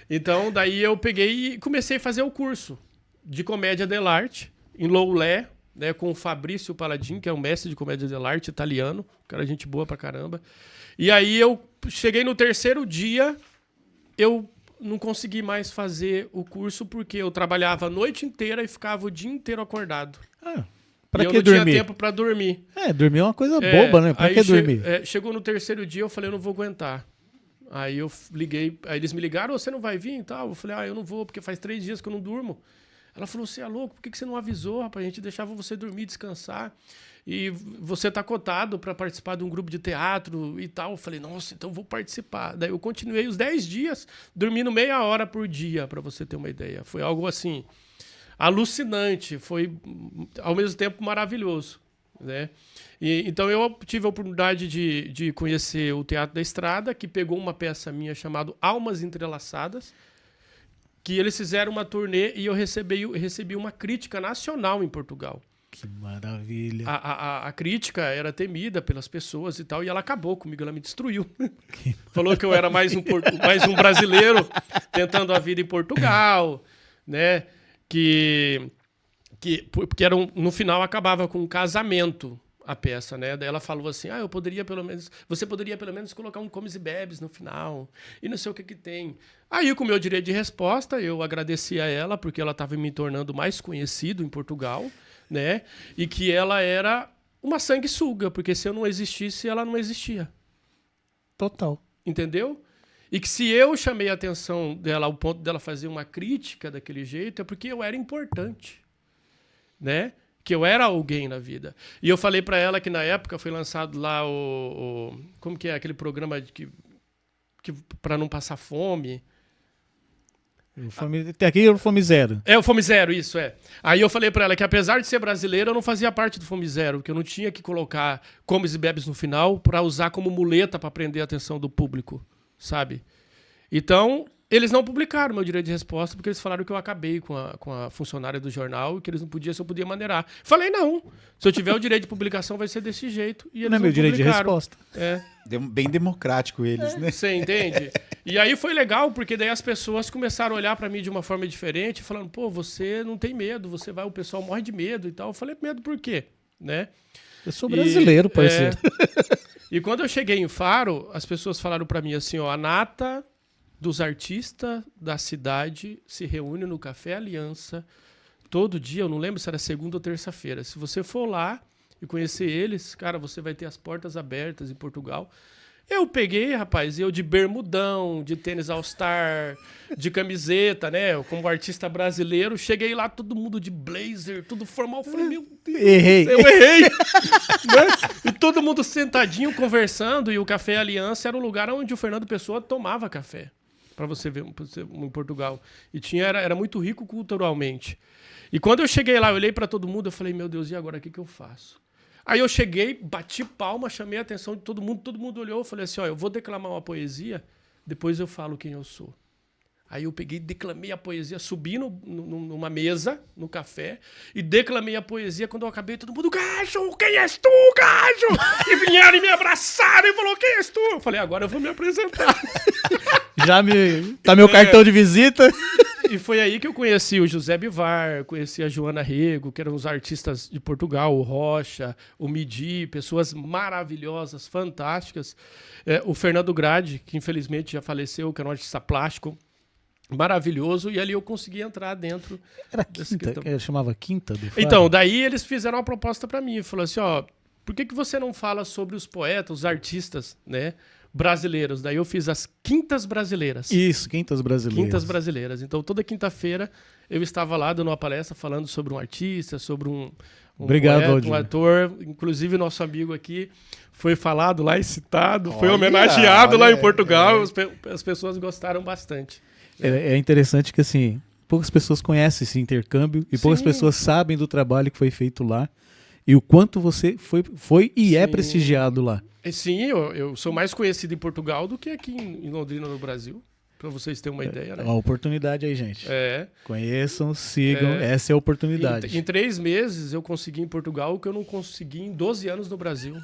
[SPEAKER 3] Então, daí eu peguei e comecei a fazer o curso de comédia dell'arte em Loulé, né, com o Fabrício Paladin, que é um mestre de comédia dell'arte italiano, cara, gente boa pra caramba. E aí eu cheguei no 3º dia, eu não consegui mais fazer o curso porque eu trabalhava a noite inteira e ficava o dia inteiro acordado.
[SPEAKER 1] Pra
[SPEAKER 3] e eu
[SPEAKER 1] que
[SPEAKER 3] não
[SPEAKER 1] dormir?
[SPEAKER 3] tinha tempo pra dormir.
[SPEAKER 1] Dormir é uma coisa boba, né? Pra
[SPEAKER 3] Aí
[SPEAKER 1] que dormir?
[SPEAKER 3] chegou no 3º dia, eu falei, eu não vou aguentar. Aí eu liguei, aí eles me ligaram, você não vai vir e tal? Eu falei, eu não vou, porque faz 3 dias que eu não durmo. Ela falou, você é louco, por que você não avisou, rapaz? A gente deixava você dormir, descansar. E você tá cotado para participar de um grupo de teatro e tal. Eu falei, nossa, então vou participar. Daí eu continuei os 10 dias, dormindo meia hora por dia, para você ter uma ideia. Foi algo assim, alucinante, foi ao mesmo tempo maravilhoso, né? Então eu tive a oportunidade de conhecer o Teatro da Estrada, que pegou uma peça minha chamada Almas Entrelaçadas, que eles fizeram uma turnê e eu recebi uma crítica nacional em Portugal.
[SPEAKER 1] Que maravilha.
[SPEAKER 3] A crítica era temida pelas pessoas e tal, e ela acabou comigo, ela me destruiu. Falou que eu era mais um brasileiro tentando a vida em Portugal, né? Porque no final acabava com um casamento. a peça, né? Daí ela falou assim, você poderia pelo menos colocar um comes e bebes no final, e não sei o que tem. Aí, com o meu direito de resposta, eu agradeci a ela, porque ela estava me tornando mais conhecido em Portugal, né? E que ela era uma sanguessuga, porque se eu não existisse, ela não existia.
[SPEAKER 1] Total.
[SPEAKER 3] Entendeu? E que se eu chamei a atenção dela ao ponto dela fazer uma crítica daquele jeito, é porque eu era importante, né? Que eu era alguém na vida. E eu falei pra ela que na época foi lançado lá como que é aquele programa que para não passar fome.
[SPEAKER 1] Tem aqui o Fome Zero.
[SPEAKER 3] É o Fome Zero, isso é. Aí eu falei pra ela que apesar de ser brasileiro, eu não fazia parte do Fome Zero, que eu não tinha que colocar comes e bebes no final pra usar como muleta pra prender a atenção do público, sabe? Então, eles não publicaram meu direito de resposta porque eles falaram que eu acabei com a funcionária do jornal e que eles não podiam, se eu podia maneirar. Falei, não. Se eu tiver o direito de publicação, vai ser desse jeito. E eles
[SPEAKER 1] Não é meu direito de resposta.
[SPEAKER 3] É.
[SPEAKER 2] Bem democrático eles, né?
[SPEAKER 3] Você entende? E aí foi legal, porque daí as pessoas começaram a olhar pra mim de uma forma diferente, falando, pô, você não tem medo, o pessoal morre de medo e tal. Eu falei, medo por quê? Né?
[SPEAKER 1] Eu sou brasileiro, parceiro.
[SPEAKER 3] E quando eu cheguei em Faro, as pessoas falaram pra mim assim, ó, a nata dos artistas da cidade se reúne no Café Aliança todo dia, eu não lembro se era segunda ou terça-feira. Se você for lá e conhecer eles, cara, você vai ter as portas abertas em Portugal. Eu peguei, rapaz, eu de bermudão, de tênis All-Star, de camiseta, né? Como artista brasileiro, cheguei lá, todo mundo de blazer, tudo formal. Eu falei, meu Deus,
[SPEAKER 1] Errei.
[SPEAKER 3] eu errei! Né? E todo mundo sentadinho, conversando, e o Café Aliança era o lugar onde o Fernando Pessoa tomava café. Pra você ver em Portugal. E era muito rico culturalmente. E quando eu cheguei lá, eu olhei pra todo mundo, eu falei, meu Deus, e agora, o que eu faço? Aí eu cheguei, bati palma, chamei a atenção de todo mundo olhou, eu falei assim, ó, eu vou declamar uma poesia, depois eu falo quem eu sou. Aí eu peguei, declamei a poesia, subi numa mesa, no café, e declamei a poesia. Quando eu acabei, todo mundo, Gajo, quem és tu, Gajo? E vieram e me abraçaram e falou, quem és tu? Eu falei, agora eu vou me apresentar.
[SPEAKER 1] Tá meu cartão de visita.
[SPEAKER 3] E foi aí que eu conheci o José Bivar, conheci a Joana Rego, que eram os artistas de Portugal, o Rocha, o Midi, pessoas maravilhosas, fantásticas. O Fernando Grade, que infelizmente já faleceu, que era um artista plástico, maravilhoso, e ali eu consegui entrar dentro.
[SPEAKER 1] Era Quinta, que chamava Quinta do Faro.
[SPEAKER 3] Então, daí eles fizeram uma proposta para mim, falou assim, ó, por que você não fala sobre os poetas, os artistas, né, brasileiros? Daí eu fiz as Quintas Brasileiras.
[SPEAKER 1] Isso, Quintas Brasileiras.
[SPEAKER 3] Quintas Brasileiras. Então, toda quinta-feira eu estava lá dando uma palestra falando sobre um artista, sobre um
[SPEAKER 1] Obrigado,
[SPEAKER 3] poeta,
[SPEAKER 1] Valdir.
[SPEAKER 3] um ator. Inclusive, nosso amigo aqui foi falado lá e citado, foi homenageado lá em Portugal. As pessoas gostaram bastante.
[SPEAKER 1] É interessante que, assim, poucas pessoas conhecem esse intercâmbio e poucas pessoas sabem do trabalho que foi feito lá e o quanto você foi e é prestigiado lá.
[SPEAKER 3] Sim, eu sou mais conhecido em Portugal do que aqui em Londrina, no Brasil. Pra vocês terem uma ideia, né?
[SPEAKER 1] Uma oportunidade aí, gente.
[SPEAKER 3] É.
[SPEAKER 1] Conheçam, sigam, essa é a oportunidade.
[SPEAKER 3] Em 3 meses eu consegui em Portugal o que eu não consegui em 12 anos no Brasil.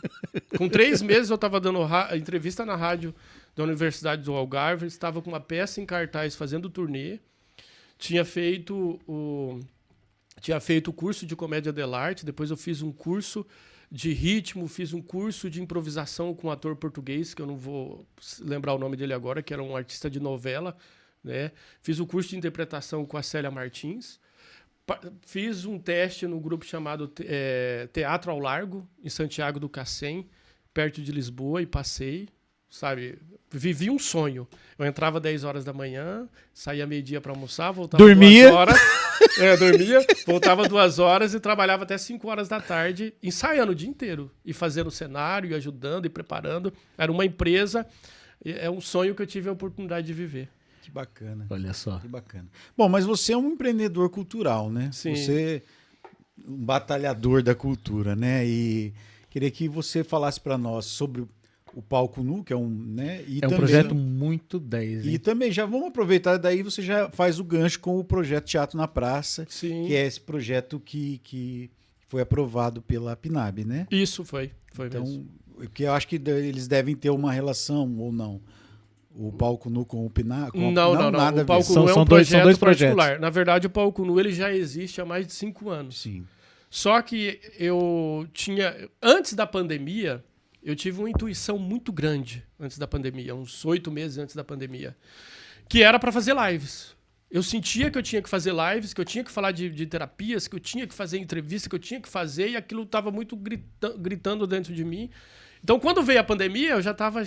[SPEAKER 3] Com 3 meses eu estava dando entrevista na rádio da Universidade do Algarve, estava com uma peça em cartaz fazendo turnê, tinha feito o curso de comédia dell'arte, depois eu fiz um curso de ritmo, fiz um curso de improvisação com um ator português, que eu não vou lembrar o nome dele agora, que era um artista de novela, né? Fiz o curso de interpretação com a Célia Martins. Fiz um teste no grupo chamado Teatro ao Largo, em Santiago do Cacém, perto de Lisboa, e passei, sabe? Vivi um sonho. Eu entrava 10 horas da manhã, saía meio-dia para almoçar, voltava
[SPEAKER 1] Dormia.
[SPEAKER 3] 2 horas. Dormia, voltava 2 horas e trabalhava até 5 horas da tarde, ensaiando o dia inteiro. E fazendo cenário, e ajudando, e preparando. Era uma empresa, é um sonho que eu tive a oportunidade de viver.
[SPEAKER 2] Que bacana.
[SPEAKER 1] Olha só.
[SPEAKER 2] Que bacana. Bom, mas você é um empreendedor cultural, né?
[SPEAKER 3] Sim.
[SPEAKER 2] Você é um batalhador da cultura, né? E queria que você falasse para nós sobre o Palco Nu, que é um, né? E
[SPEAKER 1] É um
[SPEAKER 2] também,
[SPEAKER 1] projeto muito 10.
[SPEAKER 2] E
[SPEAKER 1] hein?
[SPEAKER 2] também já vamos aproveitar, daí você já faz o gancho com o projeto Teatro na Praça,
[SPEAKER 3] Sim.
[SPEAKER 2] que é esse projeto que foi aprovado pela PNAB, né?
[SPEAKER 3] Isso foi
[SPEAKER 2] Então,
[SPEAKER 3] mesmo.
[SPEAKER 2] que eu acho que eles devem ter uma relação ou não. O Palco Nu com o PNAB?
[SPEAKER 3] Não.
[SPEAKER 2] Nada a
[SPEAKER 3] O
[SPEAKER 2] ver.
[SPEAKER 3] Palco
[SPEAKER 1] São-
[SPEAKER 3] Nu é
[SPEAKER 1] são
[SPEAKER 3] um
[SPEAKER 1] dois
[SPEAKER 3] projeto
[SPEAKER 1] projetos.
[SPEAKER 3] particular. Na verdade, o Palco Nu ele já existe há mais de 5 anos.
[SPEAKER 2] Sim.
[SPEAKER 3] Só que eu tinha... Antes da pandemia, eu tive uma intuição muito grande antes da pandemia, uns 8 meses antes da pandemia, que era para fazer lives. Eu sentia que eu tinha que fazer lives, que eu tinha que falar de terapias, que eu tinha que fazer entrevista, que eu tinha que fazer, e aquilo estava muito gritando dentro de mim. Então, quando veio a pandemia, eu já estava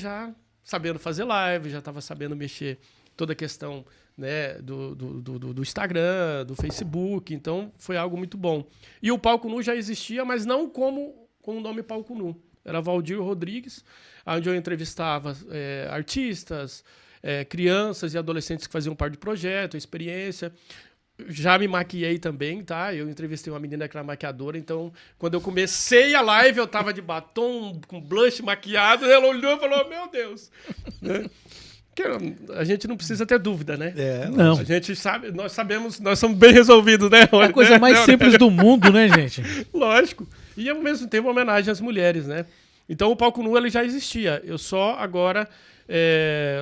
[SPEAKER 3] sabendo fazer live, já estava sabendo mexer toda a questão, né, do Instagram, do Facebook. Então, foi algo muito bom. E o Palco Nu já existia, mas não com o nome Palco Nu. Era Valdir Rodrigues, onde eu entrevistava artistas, crianças e adolescentes que faziam parte do projeto, experiência. Já me maquiei também, tá? Eu entrevistei uma menina que era maquiadora, então quando eu comecei a live eu tava de batom, com blush maquiado, ela olhou e falou, meu Deus. Né? A gente não precisa ter dúvida, né?
[SPEAKER 1] Não.
[SPEAKER 3] A gente sabe, nós sabemos, nós somos bem resolvidos, né?
[SPEAKER 4] É a coisa mais simples do mundo, né, gente?
[SPEAKER 3] Lógico. E ao mesmo tempo homenagem às mulheres, né? Então o Palco Nu ele já existia. Eu só agora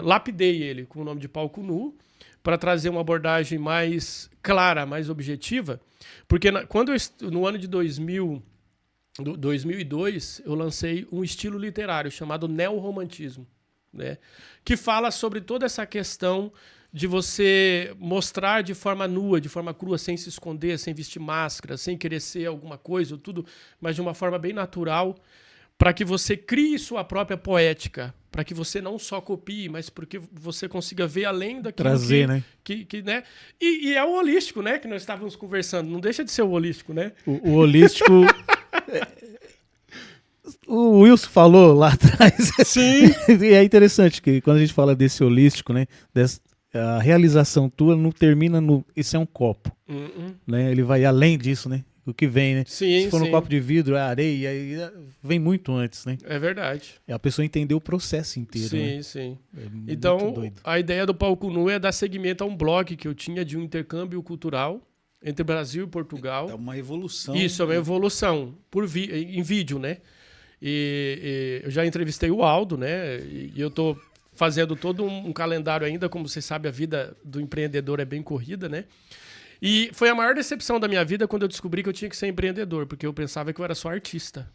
[SPEAKER 3] lapidei ele com o nome de Palco Nu para trazer uma abordagem mais clara, mais objetiva. Porque no ano de 2002, eu lancei um estilo literário chamado neorromantismo, né? Que fala sobre toda essa questão de você mostrar de forma nua, de forma crua, sem se esconder, sem vestir máscara, sem querer ser alguma coisa, tudo, mas de uma forma bem natural, para que você crie sua própria poética, para que você não só copie, mas porque você consiga ver além daquilo
[SPEAKER 1] Trazer,
[SPEAKER 3] né?
[SPEAKER 1] né?
[SPEAKER 3] Né? E é o holístico, né? Que nós estávamos conversando. Não deixa de ser o holístico, né?
[SPEAKER 1] O holístico... O Wilson falou lá atrás.
[SPEAKER 3] Sim.
[SPEAKER 1] E é interessante que quando a gente fala desse holístico, né? A realização tua não termina no... Isso é um copo. Né? Ele vai além disso, né? O que vem, né?
[SPEAKER 3] Sim,
[SPEAKER 1] se for
[SPEAKER 3] sim.
[SPEAKER 1] um copo de vidro, é areia, aí vem muito antes, né?
[SPEAKER 3] É verdade.
[SPEAKER 1] A pessoa entendeu o processo inteiro.
[SPEAKER 3] Sim,
[SPEAKER 1] né?
[SPEAKER 3] sim.
[SPEAKER 1] É muito
[SPEAKER 3] Então,
[SPEAKER 1] doido.
[SPEAKER 3] a ideia do Palco Nu é dar seguimento a um blog que eu tinha de um intercâmbio cultural entre Brasil e Portugal.
[SPEAKER 2] É uma evolução.
[SPEAKER 3] Isso, é uma evolução em vídeo, né? E eu já entrevistei o Aldo, né? E eu tô fazendo todo um calendário ainda. Como você sabe, a vida do empreendedor é bem corrida, né? E foi a maior decepção da minha vida quando eu descobri que eu tinha que ser empreendedor, porque eu pensava que eu era só artista.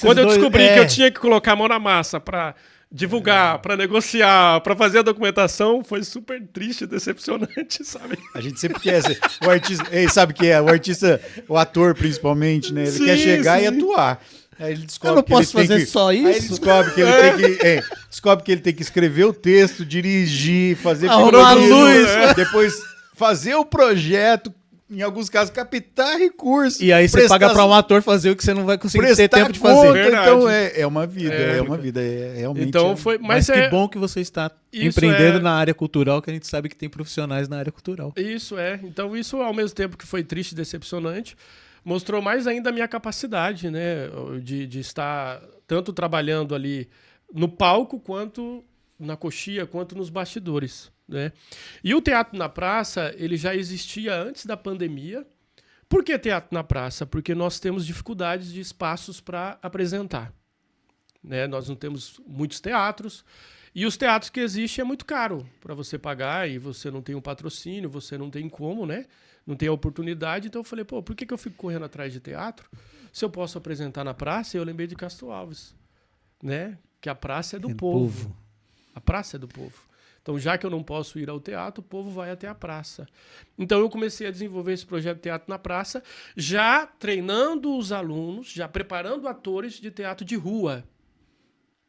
[SPEAKER 3] Quando eu descobri que eu tinha que colocar a mão na massa para divulgar, para negociar, para fazer a documentação, foi super triste, decepcionante, sabe?
[SPEAKER 2] A gente sempre quer ser. O artista, sabe o que é? O artista, o ator principalmente, né? Ele
[SPEAKER 3] Sim,
[SPEAKER 2] quer chegar
[SPEAKER 3] sim.
[SPEAKER 2] e atuar. Aí ele descobre
[SPEAKER 1] Eu não
[SPEAKER 2] que ele
[SPEAKER 1] posso
[SPEAKER 2] tem
[SPEAKER 1] fazer
[SPEAKER 2] que-
[SPEAKER 1] só
[SPEAKER 2] Aí ele
[SPEAKER 1] isso?
[SPEAKER 2] descobre que ele tem que. Descobre que ele tem que escrever o texto, dirigir, fazer
[SPEAKER 1] Arrumar a
[SPEAKER 2] figurino,
[SPEAKER 1] luz.
[SPEAKER 2] depois fazer o projeto, em alguns casos, captar recursos.
[SPEAKER 1] E aí você
[SPEAKER 2] prestar-
[SPEAKER 1] paga pra um ator fazer o que você não vai conseguir ter
[SPEAKER 2] prestar
[SPEAKER 1] tempo de
[SPEAKER 2] conta.
[SPEAKER 1] fazer.
[SPEAKER 3] Verdade.
[SPEAKER 2] Então é uma vida,
[SPEAKER 3] É.
[SPEAKER 2] é uma vida. Realmente.
[SPEAKER 3] Então foi,
[SPEAKER 1] Mas
[SPEAKER 3] mas
[SPEAKER 1] que bom que você está
[SPEAKER 3] Isso
[SPEAKER 1] empreendendo
[SPEAKER 3] é-
[SPEAKER 1] na área cultural, que a gente sabe que tem profissionais na área cultural.
[SPEAKER 3] Isso é. Então, isso, ao mesmo tempo que foi triste e decepcionante, mostrou mais ainda a minha capacidade, né? De estar tanto trabalhando ali no palco, quanto na coxia, quanto nos bastidores, né? E o Teatro na Praça, ele já existia antes da pandemia. Por que teatro na praça? Porque nós temos dificuldades de espaços para apresentar, né? Nós não temos muitos teatros. E os teatros que existem é muito caro para você pagar e você não tem um patrocínio, você não tem como, né? Não tem a oportunidade. Então eu falei, pô, por que eu fico correndo atrás de teatro se eu posso apresentar na praça? E eu lembrei de Castro Alves, né? Que a praça é do povo. A praça é do povo. Então, já que eu não posso ir ao teatro, o povo vai até a praça. Então, eu comecei a desenvolver esse projeto de Teatro na Praça, já treinando os alunos, já preparando atores de teatro de rua,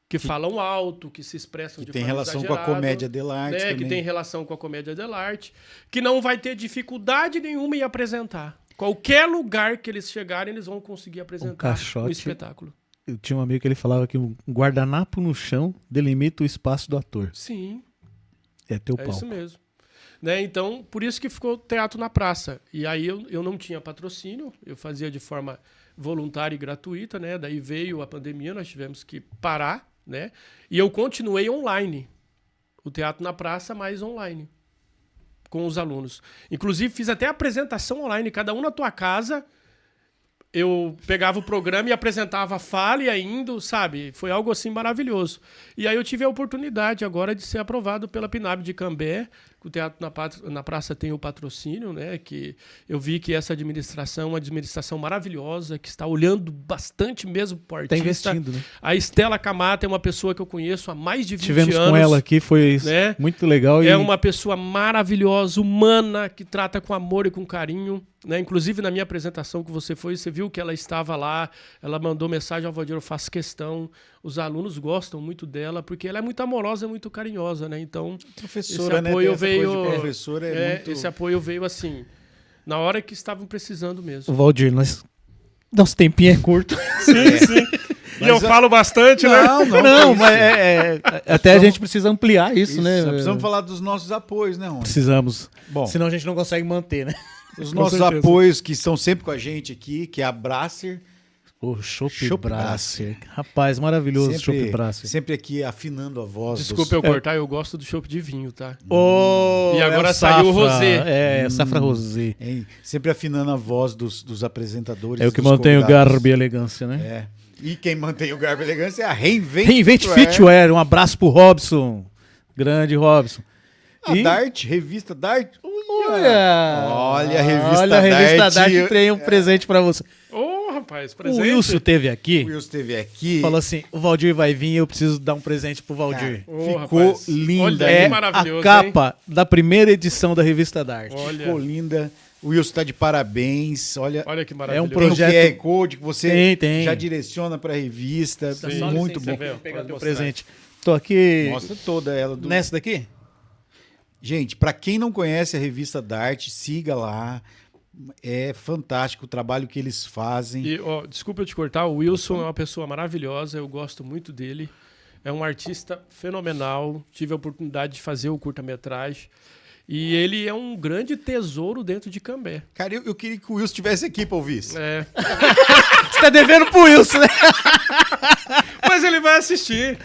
[SPEAKER 3] que falam alto, que se expressam
[SPEAKER 2] Que
[SPEAKER 3] de
[SPEAKER 2] tem
[SPEAKER 3] forma
[SPEAKER 2] relação com a
[SPEAKER 3] exagerada,
[SPEAKER 2] comédia dell'arte
[SPEAKER 3] né,
[SPEAKER 2] também.
[SPEAKER 3] que tem relação com a comédia dell'arte, que não vai ter dificuldade nenhuma em apresentar. Qualquer lugar que eles chegarem, eles vão conseguir apresentar
[SPEAKER 1] caixote.
[SPEAKER 3] um espetáculo.
[SPEAKER 1] Eu tinha um amigo que ele falava que um guardanapo no chão delimita o espaço do ator.
[SPEAKER 3] Sim.
[SPEAKER 1] É teu
[SPEAKER 3] É
[SPEAKER 1] palco.
[SPEAKER 3] isso mesmo. Né? Então, por isso que ficou Teatro na Praça. E aí eu não tinha patrocínio, eu fazia de forma voluntária e gratuita, né? Daí veio a pandemia, nós tivemos que parar, né? E eu continuei online. O Teatro na Praça, mais online. Com os alunos. Inclusive, fiz até apresentação online, cada um na tua casa. Eu pegava o programa e apresentava a fala e ainda, sabe? Foi algo assim maravilhoso. E aí eu tive a oportunidade agora de ser aprovado pela PNAB de Cambé, O Teatro na Praça tem o patrocínio, né? Que eu vi que essa administração é uma administração maravilhosa, que está olhando bastante mesmo para o
[SPEAKER 1] Tá
[SPEAKER 3] artista.
[SPEAKER 1] investindo, né?
[SPEAKER 3] A Estela Camata é uma pessoa que eu conheço há mais de 20
[SPEAKER 1] Tivemos
[SPEAKER 3] anos.
[SPEAKER 1] com ela aqui, foi
[SPEAKER 3] né?
[SPEAKER 1] muito legal.
[SPEAKER 3] É uma pessoa maravilhosa, humana, que trata com amor e com carinho. Né? Inclusive, na minha apresentação que você foi, você viu que ela estava lá, ela mandou mensagem ao Valdir, eu faço questão. Os alunos gostam muito dela, porque ela é muito amorosa, muito carinhosa, né? Então,
[SPEAKER 2] Professora,
[SPEAKER 3] esse apoio
[SPEAKER 2] né? Tem essa
[SPEAKER 3] veio.
[SPEAKER 2] coisa de professora é muito...
[SPEAKER 3] Esse apoio veio assim, na hora que estavam precisando mesmo.
[SPEAKER 1] Valdir, nosso tempinho é curto.
[SPEAKER 3] E eu falo bastante, né?
[SPEAKER 1] Não, mas até a gente precisa ampliar isso, né?
[SPEAKER 2] Precisamos falar dos nossos apoios, né, Rony?
[SPEAKER 1] Precisamos.
[SPEAKER 2] Bom,
[SPEAKER 1] Senão a gente não consegue manter, né?
[SPEAKER 2] os
[SPEAKER 3] Com
[SPEAKER 2] nossos
[SPEAKER 3] certeza.
[SPEAKER 2] apoios que estão sempre com a gente aqui, que é a Brasser.
[SPEAKER 1] O Chopp
[SPEAKER 2] Chopp
[SPEAKER 1] Brasser. Rapaz, maravilhoso Chopp Brasser.
[SPEAKER 2] Sempre aqui afinando a voz.
[SPEAKER 3] Desculpa eu cortar, eu gosto do chopp de vinho, tá?
[SPEAKER 1] E
[SPEAKER 3] agora saiu o rosé.
[SPEAKER 1] Safra Rosé.
[SPEAKER 2] Hein? Sempre afinando a voz dos apresentadores.
[SPEAKER 1] É o que
[SPEAKER 2] dos
[SPEAKER 1] mantém o
[SPEAKER 2] convidados.
[SPEAKER 1] garbo e a elegância, né?
[SPEAKER 2] É. E quem mantém o garbo e elegância é a Reinvent
[SPEAKER 1] Reinvent Fitwear. Um abraço pro Robson. Grande Robson.
[SPEAKER 2] A
[SPEAKER 1] E-
[SPEAKER 2] Dart, revista Dart.
[SPEAKER 1] Olha
[SPEAKER 2] a revista
[SPEAKER 1] Olha a revista
[SPEAKER 2] Dart.
[SPEAKER 1] Dart, tem um presente pra você.
[SPEAKER 3] Ô, rapaz,
[SPEAKER 1] O
[SPEAKER 3] presente.
[SPEAKER 1] Wilson teve aqui,
[SPEAKER 2] O Wilson esteve aqui.
[SPEAKER 1] falou assim, o Valdir vai vir, eu preciso dar um presente pro Valdir.
[SPEAKER 3] Ô,
[SPEAKER 2] Ficou
[SPEAKER 3] rapaz,
[SPEAKER 2] linda.
[SPEAKER 3] Olha
[SPEAKER 1] É
[SPEAKER 3] que
[SPEAKER 1] a
[SPEAKER 3] maravilhoso,
[SPEAKER 1] capa da primeira edição da revista Dart.
[SPEAKER 3] hein? Olha,
[SPEAKER 2] Ficou linda. O Wilson tá de parabéns. Olha,
[SPEAKER 3] olha que maravilhoso.
[SPEAKER 1] É um projeto-
[SPEAKER 2] tem o QR Code que você
[SPEAKER 1] Tem.
[SPEAKER 2] já direciona para a revista.
[SPEAKER 3] Sim.
[SPEAKER 2] Muito
[SPEAKER 3] Você
[SPEAKER 2] bom.
[SPEAKER 3] vê,
[SPEAKER 1] Pegar
[SPEAKER 3] pode
[SPEAKER 1] teu
[SPEAKER 3] mostrar.
[SPEAKER 1] presente. Tô aqui
[SPEAKER 2] Mostra toda ela.
[SPEAKER 1] nessa daqui.
[SPEAKER 2] Gente, para quem não conhece a revista Dart, siga lá. É fantástico o trabalho que eles fazem.
[SPEAKER 3] E, ó, desculpa eu te cortar, o Wilson é uma pessoa maravilhosa, eu gosto muito dele. É um artista fenomenal. Tive a oportunidade de fazer o curta-metragem. E ele é um grande tesouro dentro de Cambé.
[SPEAKER 2] Cara, eu queria que o Wilson estivesse aqui para ouvir isso.
[SPEAKER 3] É.
[SPEAKER 1] Você tá devendo pro Wilson, né?
[SPEAKER 3] Mas ele vai assistir.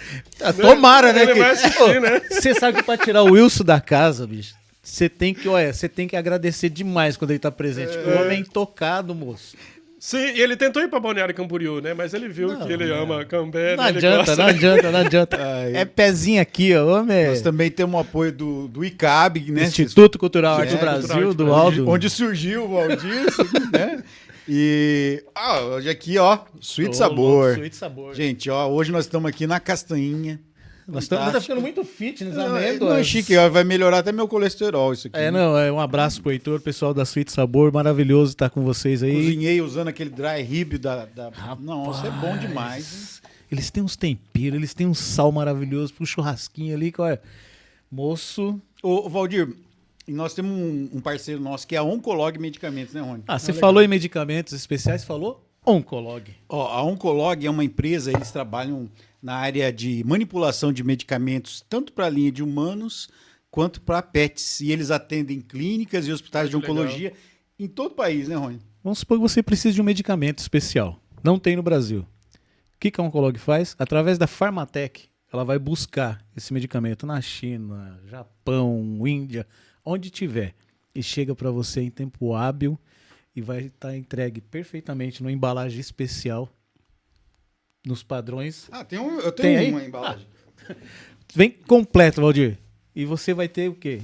[SPEAKER 1] Tomara, né?
[SPEAKER 3] Ele vai assistir, né?
[SPEAKER 1] Você sabe que pra tirar o Wilson da casa, bicho, você tem que agradecer demais quando ele tá presente. O homem é intocado, moço.
[SPEAKER 3] Sim, e ele tentou ir pra Balneário Camboriú, né? Mas ele viu que ele ama Cambé.
[SPEAKER 1] Não
[SPEAKER 3] né? Ele
[SPEAKER 1] adianta,
[SPEAKER 3] gosta,
[SPEAKER 1] não
[SPEAKER 3] né?
[SPEAKER 1] adianta, não adianta.
[SPEAKER 2] Ai.
[SPEAKER 1] É pezinho aqui, ó. Homem.
[SPEAKER 2] Nós também temos o apoio do ICAB, né?
[SPEAKER 1] Instituto Cultural Arte
[SPEAKER 2] É,
[SPEAKER 1] Brasil,
[SPEAKER 3] Cultural Arte
[SPEAKER 1] do
[SPEAKER 3] Brasil.
[SPEAKER 1] Aldo.
[SPEAKER 2] Onde surgiu o Valdir, né? E hoje aqui, ó, Sweet
[SPEAKER 1] Ô,
[SPEAKER 2] Sabor.
[SPEAKER 1] louco, Sweet Sabor.
[SPEAKER 2] Gente, ó, hoje nós estamos aqui na Castanhinha.
[SPEAKER 1] Nós estamos tá
[SPEAKER 2] Fantástico.
[SPEAKER 1] ficando muito fitness,
[SPEAKER 2] Não,
[SPEAKER 1] amêndoas.
[SPEAKER 2] é chique, ó, vai melhorar até meu colesterol isso aqui.
[SPEAKER 1] Um abraço pro Heitor, pessoal da Sweet Sabor, maravilhoso estar com vocês aí.
[SPEAKER 2] Cozinhei usando aquele dry rib da... Não, isso é bom demais. Hein?
[SPEAKER 1] Eles têm uns temperos, eles têm um sal maravilhoso pro churrasquinho ali, que, olha, moço...
[SPEAKER 2] Ô, Valdir, e nós temos um parceiro nosso que é a Oncolog Medicamentos, né, Rony?
[SPEAKER 1] Ah, você falou em medicamentos especiais, falou Oncolog.
[SPEAKER 2] Ó, a Oncolog é uma empresa, eles trabalham na área de manipulação de medicamentos, tanto para a linha de humanos quanto para pets. E eles atendem clínicas e hospitais de
[SPEAKER 3] Legal.
[SPEAKER 2] oncologia em todo o país, né, Rony?
[SPEAKER 1] Vamos supor que você precisa de um medicamento especial. Não tem no Brasil. O que a Oncolog faz? Através da Farmatec, ela vai buscar esse medicamento na China, Japão, Índia, onde tiver. E chega para você em tempo hábil e vai estar entregue perfeitamente numa embalagem especial, nos padrões.
[SPEAKER 2] Ah, eu
[SPEAKER 1] Tem aí?
[SPEAKER 2] uma embalagem.
[SPEAKER 1] Vem completo, Valdir. E você vai ter o quê?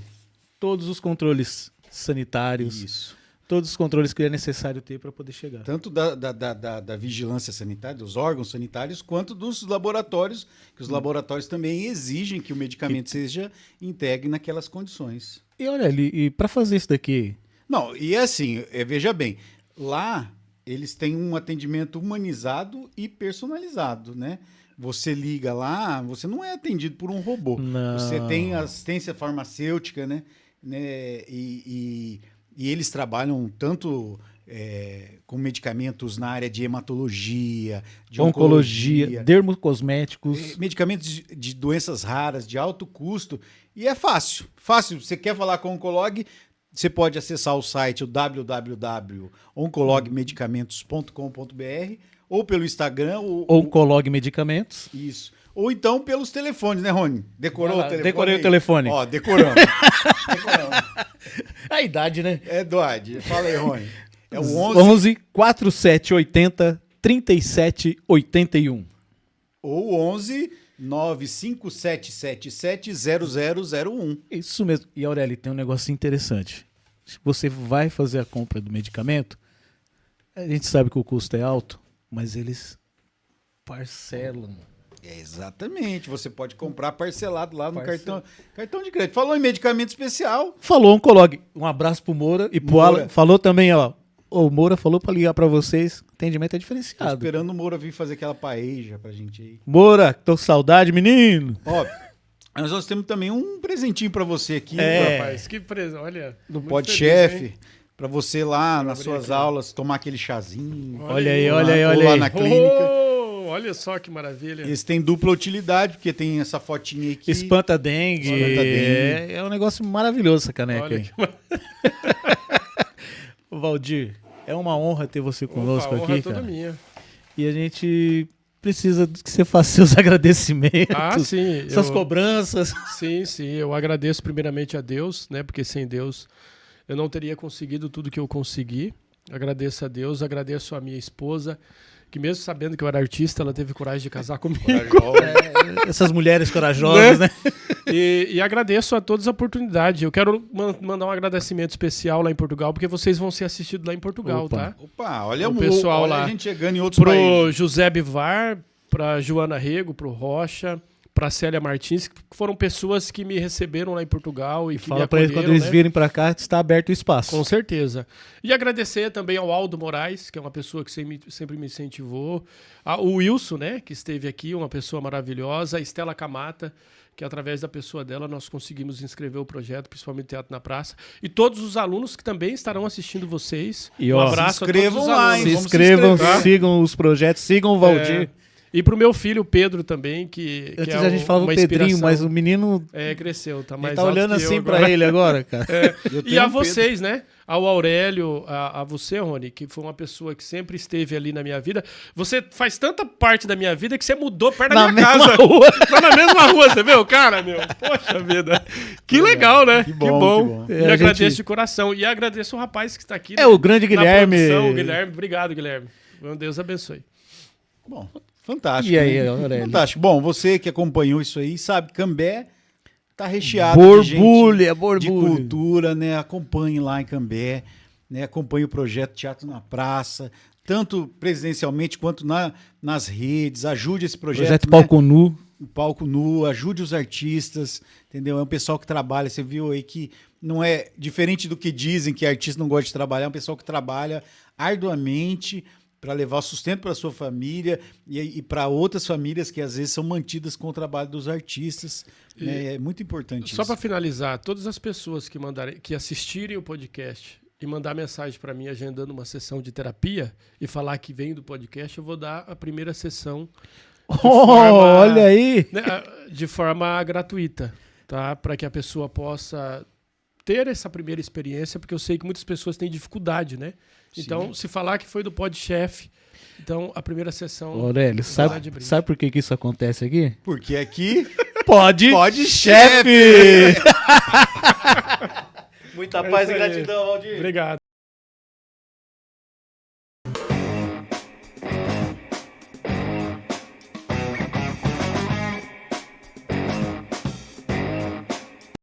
[SPEAKER 1] Todos os controles sanitários,
[SPEAKER 2] Isso.
[SPEAKER 1] todos os controles que é necessário ter para poder chegar.
[SPEAKER 2] Tanto da vigilância sanitária, dos órgãos sanitários, quanto dos laboratórios, que os laboratórios também exigem que o medicamento seja entregue naquelas condições.
[SPEAKER 1] E olha ali, e para fazer isso daqui,
[SPEAKER 2] Não, e é assim, veja bem, lá eles têm um atendimento humanizado e personalizado, né? Você liga lá, você não é atendido por um robô.
[SPEAKER 1] Não.
[SPEAKER 2] Você tem assistência farmacêutica, né? E eles trabalham tanto com medicamentos na área de hematologia, de
[SPEAKER 1] oncologia, dermocosméticos.
[SPEAKER 2] medicamentos de doenças raras, de alto custo. E é fácil. Fácil. Você quer falar com o Oncolog, você pode acessar o site www.oncologmedicamentos.com.br ou pelo Instagram.
[SPEAKER 1] Oncolog Medicamentos.
[SPEAKER 2] Isso. Ou então pelos telefones, né, Rony? Decorou
[SPEAKER 1] Vai lá,
[SPEAKER 2] o telefone?
[SPEAKER 1] decorei o
[SPEAKER 2] aí?
[SPEAKER 1] telefone.
[SPEAKER 2] Ó, decoramos. Decoramos.
[SPEAKER 1] A idade, né?
[SPEAKER 2] É doide. Fala aí, Rony. É o
[SPEAKER 1] 11 4780 3781.
[SPEAKER 2] ou 11 957770001.
[SPEAKER 4] Isso mesmo. E Aurélio, tem um negócio interessante. Se você vai fazer a compra do medicamento, a gente sabe que o custo é alto, mas eles parcelam.
[SPEAKER 2] Exatamente, você pode comprar parcelado lá no cartão de crédito. Falou em medicamento especial.
[SPEAKER 4] Falou Oncolog. Um abraço pro Moura e pro
[SPEAKER 2] Moura.
[SPEAKER 4] Alan. Falou também, ó. O Moura falou pra ligar pra vocês. Atendimento é
[SPEAKER 2] Tô
[SPEAKER 4] diferenciado.
[SPEAKER 2] esperando o Moura vir fazer aquela paeja pra gente aí.
[SPEAKER 4] Moura, tô com saudade, menino.
[SPEAKER 2] Ó, nós temos também um presentinho pra você aqui.
[SPEAKER 3] Rapaz, que presa, olha.
[SPEAKER 2] Do
[SPEAKER 3] muito
[SPEAKER 2] Pod
[SPEAKER 3] feliz,
[SPEAKER 2] Chef.
[SPEAKER 3] hein?
[SPEAKER 2] Pra você lá nas
[SPEAKER 3] abrir
[SPEAKER 2] suas
[SPEAKER 3] aqui.
[SPEAKER 2] aulas tomar aquele chazinho.
[SPEAKER 4] Olha aí,
[SPEAKER 2] Ou
[SPEAKER 4] olha aí,
[SPEAKER 2] ou
[SPEAKER 4] olha
[SPEAKER 2] lá
[SPEAKER 4] aí.
[SPEAKER 2] na clínica.
[SPEAKER 3] Oh, olha só que maravilha.
[SPEAKER 2] Esse tem dupla utilidade, porque tem essa fotinha aqui.
[SPEAKER 4] Espanta dengue.
[SPEAKER 2] Espanta dengue.
[SPEAKER 4] É um negócio maravilhoso essa caneca
[SPEAKER 3] Olha
[SPEAKER 4] aí.
[SPEAKER 3] que
[SPEAKER 4] Ô, Valdir, é uma honra ter você conosco
[SPEAKER 3] Opa, a honra
[SPEAKER 4] aqui,
[SPEAKER 3] é toda
[SPEAKER 4] cara.
[SPEAKER 3] minha.
[SPEAKER 4] E a gente precisa que você faça seus agradecimentos,
[SPEAKER 3] Ah, sim.
[SPEAKER 4] suas cobranças.
[SPEAKER 3] Sim, eu agradeço primeiramente a Deus, né? Porque sem Deus eu não teria conseguido tudo que eu consegui. Agradeço a Deus, agradeço a minha esposa, que mesmo sabendo que eu era artista, ela teve coragem de casar comigo.
[SPEAKER 4] Essas mulheres corajosas, né?
[SPEAKER 3] E agradeço a todas as oportunidades. Eu quero mandar um agradecimento especial lá em Portugal, porque vocês vão ser assistidos lá em Portugal,
[SPEAKER 4] Opa.
[SPEAKER 3] tá?
[SPEAKER 2] Opa, olha
[SPEAKER 3] O pessoal
[SPEAKER 2] olha
[SPEAKER 3] lá.
[SPEAKER 2] a gente chegando em outros
[SPEAKER 3] Pro
[SPEAKER 2] países.
[SPEAKER 3] José Bivar, pra Joana Rego, pro Rocha, pra Célia Martins, que foram pessoas que me receberam lá em Portugal e que
[SPEAKER 4] Fala
[SPEAKER 3] me
[SPEAKER 4] pra eles
[SPEAKER 3] acolheram,
[SPEAKER 4] quando eles
[SPEAKER 3] né?
[SPEAKER 4] virem pra cá, está aberto o espaço.
[SPEAKER 3] Com certeza. E agradecer também ao Aldo Moraes, que é uma pessoa que sempre me incentivou. O Wilson, né, que esteve aqui, uma pessoa maravilhosa. A Estela Camata, que através da pessoa dela nós conseguimos inscrever o projeto, principalmente Teatro na Praça. E todos os alunos que também estarão assistindo vocês.
[SPEAKER 4] E,
[SPEAKER 3] um
[SPEAKER 4] ó,
[SPEAKER 3] abraço
[SPEAKER 2] se
[SPEAKER 3] a todos
[SPEAKER 2] inscrevam
[SPEAKER 3] os
[SPEAKER 2] lá,
[SPEAKER 3] alunos.
[SPEAKER 2] hein?
[SPEAKER 4] Se
[SPEAKER 2] Vamos
[SPEAKER 4] inscrevam,
[SPEAKER 2] inscrever.
[SPEAKER 4] sigam os projetos, sigam o Valdir.
[SPEAKER 3] E pro meu filho Pedro também, que
[SPEAKER 4] Antes
[SPEAKER 3] é
[SPEAKER 4] a gente falava
[SPEAKER 3] uma
[SPEAKER 4] do Pedrinho,
[SPEAKER 3] inspiração.
[SPEAKER 4] mas o menino
[SPEAKER 3] Cresceu, tá
[SPEAKER 4] ele
[SPEAKER 3] mais
[SPEAKER 4] tá
[SPEAKER 3] alto
[SPEAKER 4] olhando
[SPEAKER 3] que eu
[SPEAKER 4] assim
[SPEAKER 3] agora.
[SPEAKER 4] pra ele agora, cara.
[SPEAKER 2] Eu
[SPEAKER 3] E
[SPEAKER 2] tenho
[SPEAKER 3] a
[SPEAKER 2] um Pedro.
[SPEAKER 3] vocês, né? Ao Aurélio, a você, Rony, que foi uma pessoa que sempre esteve ali na minha vida. Você faz tanta parte da minha vida que você mudou perto da
[SPEAKER 4] Na
[SPEAKER 3] minha
[SPEAKER 4] mesma
[SPEAKER 3] casa.
[SPEAKER 4] rua.
[SPEAKER 3] Tá na mesma rua, você viu? Cara, meu, poxa vida. Que legal, né?
[SPEAKER 2] Que bom, que bom.
[SPEAKER 3] E
[SPEAKER 4] É, a
[SPEAKER 3] agradeço
[SPEAKER 4] gente-
[SPEAKER 3] de coração. E agradeço o rapaz que está aqui.
[SPEAKER 4] É, o grande
[SPEAKER 3] na
[SPEAKER 4] Guilherme.
[SPEAKER 3] produção, o Guilherme. Obrigado, Guilherme. Deus abençoe.
[SPEAKER 2] Bom, fantástico.
[SPEAKER 4] E aí,
[SPEAKER 2] né?
[SPEAKER 4] Aurélio?
[SPEAKER 2] Fantástico. Bom, você que acompanhou isso aí, sabe, Cambé tá recheado de
[SPEAKER 4] Borbulha,
[SPEAKER 2] gente,
[SPEAKER 4] borbulha.
[SPEAKER 2] de cultura, né? Acompanhe lá em Cambé, né? Acompanhe o projeto Teatro na Praça, tanto presencialmente quanto nas redes. Ajude esse projeto.
[SPEAKER 4] Projeto
[SPEAKER 2] né?
[SPEAKER 4] Palco Nu.
[SPEAKER 2] Palco Nu, ajude os artistas, entendeu? É um pessoal que trabalha, você viu aí que não é diferente do que dizem que artista não gosta de trabalhar, é um pessoal que trabalha arduamente para levar sustento para sua família e para outras famílias que às vezes são mantidas com o trabalho dos artistas. Né? É muito importante
[SPEAKER 3] Só
[SPEAKER 2] isso.
[SPEAKER 3] para finalizar, todas as pessoas que assistirem o podcast e mandar mensagem para mim agendando uma sessão de terapia e falar que vem do podcast, eu vou dar a primeira sessão
[SPEAKER 4] Olha aí.
[SPEAKER 3] né, de forma gratuita, tá? Para que a pessoa possa ter essa primeira experiência, porque eu sei que muitas pessoas têm dificuldade, né? Então, se falar que foi do Podchef, então a primeira sessão...
[SPEAKER 4] Aurélio,
[SPEAKER 3] vai lá de brinde.
[SPEAKER 4] sabe por que isso acontece aqui?
[SPEAKER 2] Porque aqui
[SPEAKER 4] Pode.
[SPEAKER 2] pode
[SPEAKER 4] chefe!
[SPEAKER 2] chefe!
[SPEAKER 4] Muita
[SPEAKER 3] É
[SPEAKER 4] paz e
[SPEAKER 3] isso aí.
[SPEAKER 4] gratidão, Valdir.
[SPEAKER 3] Obrigado.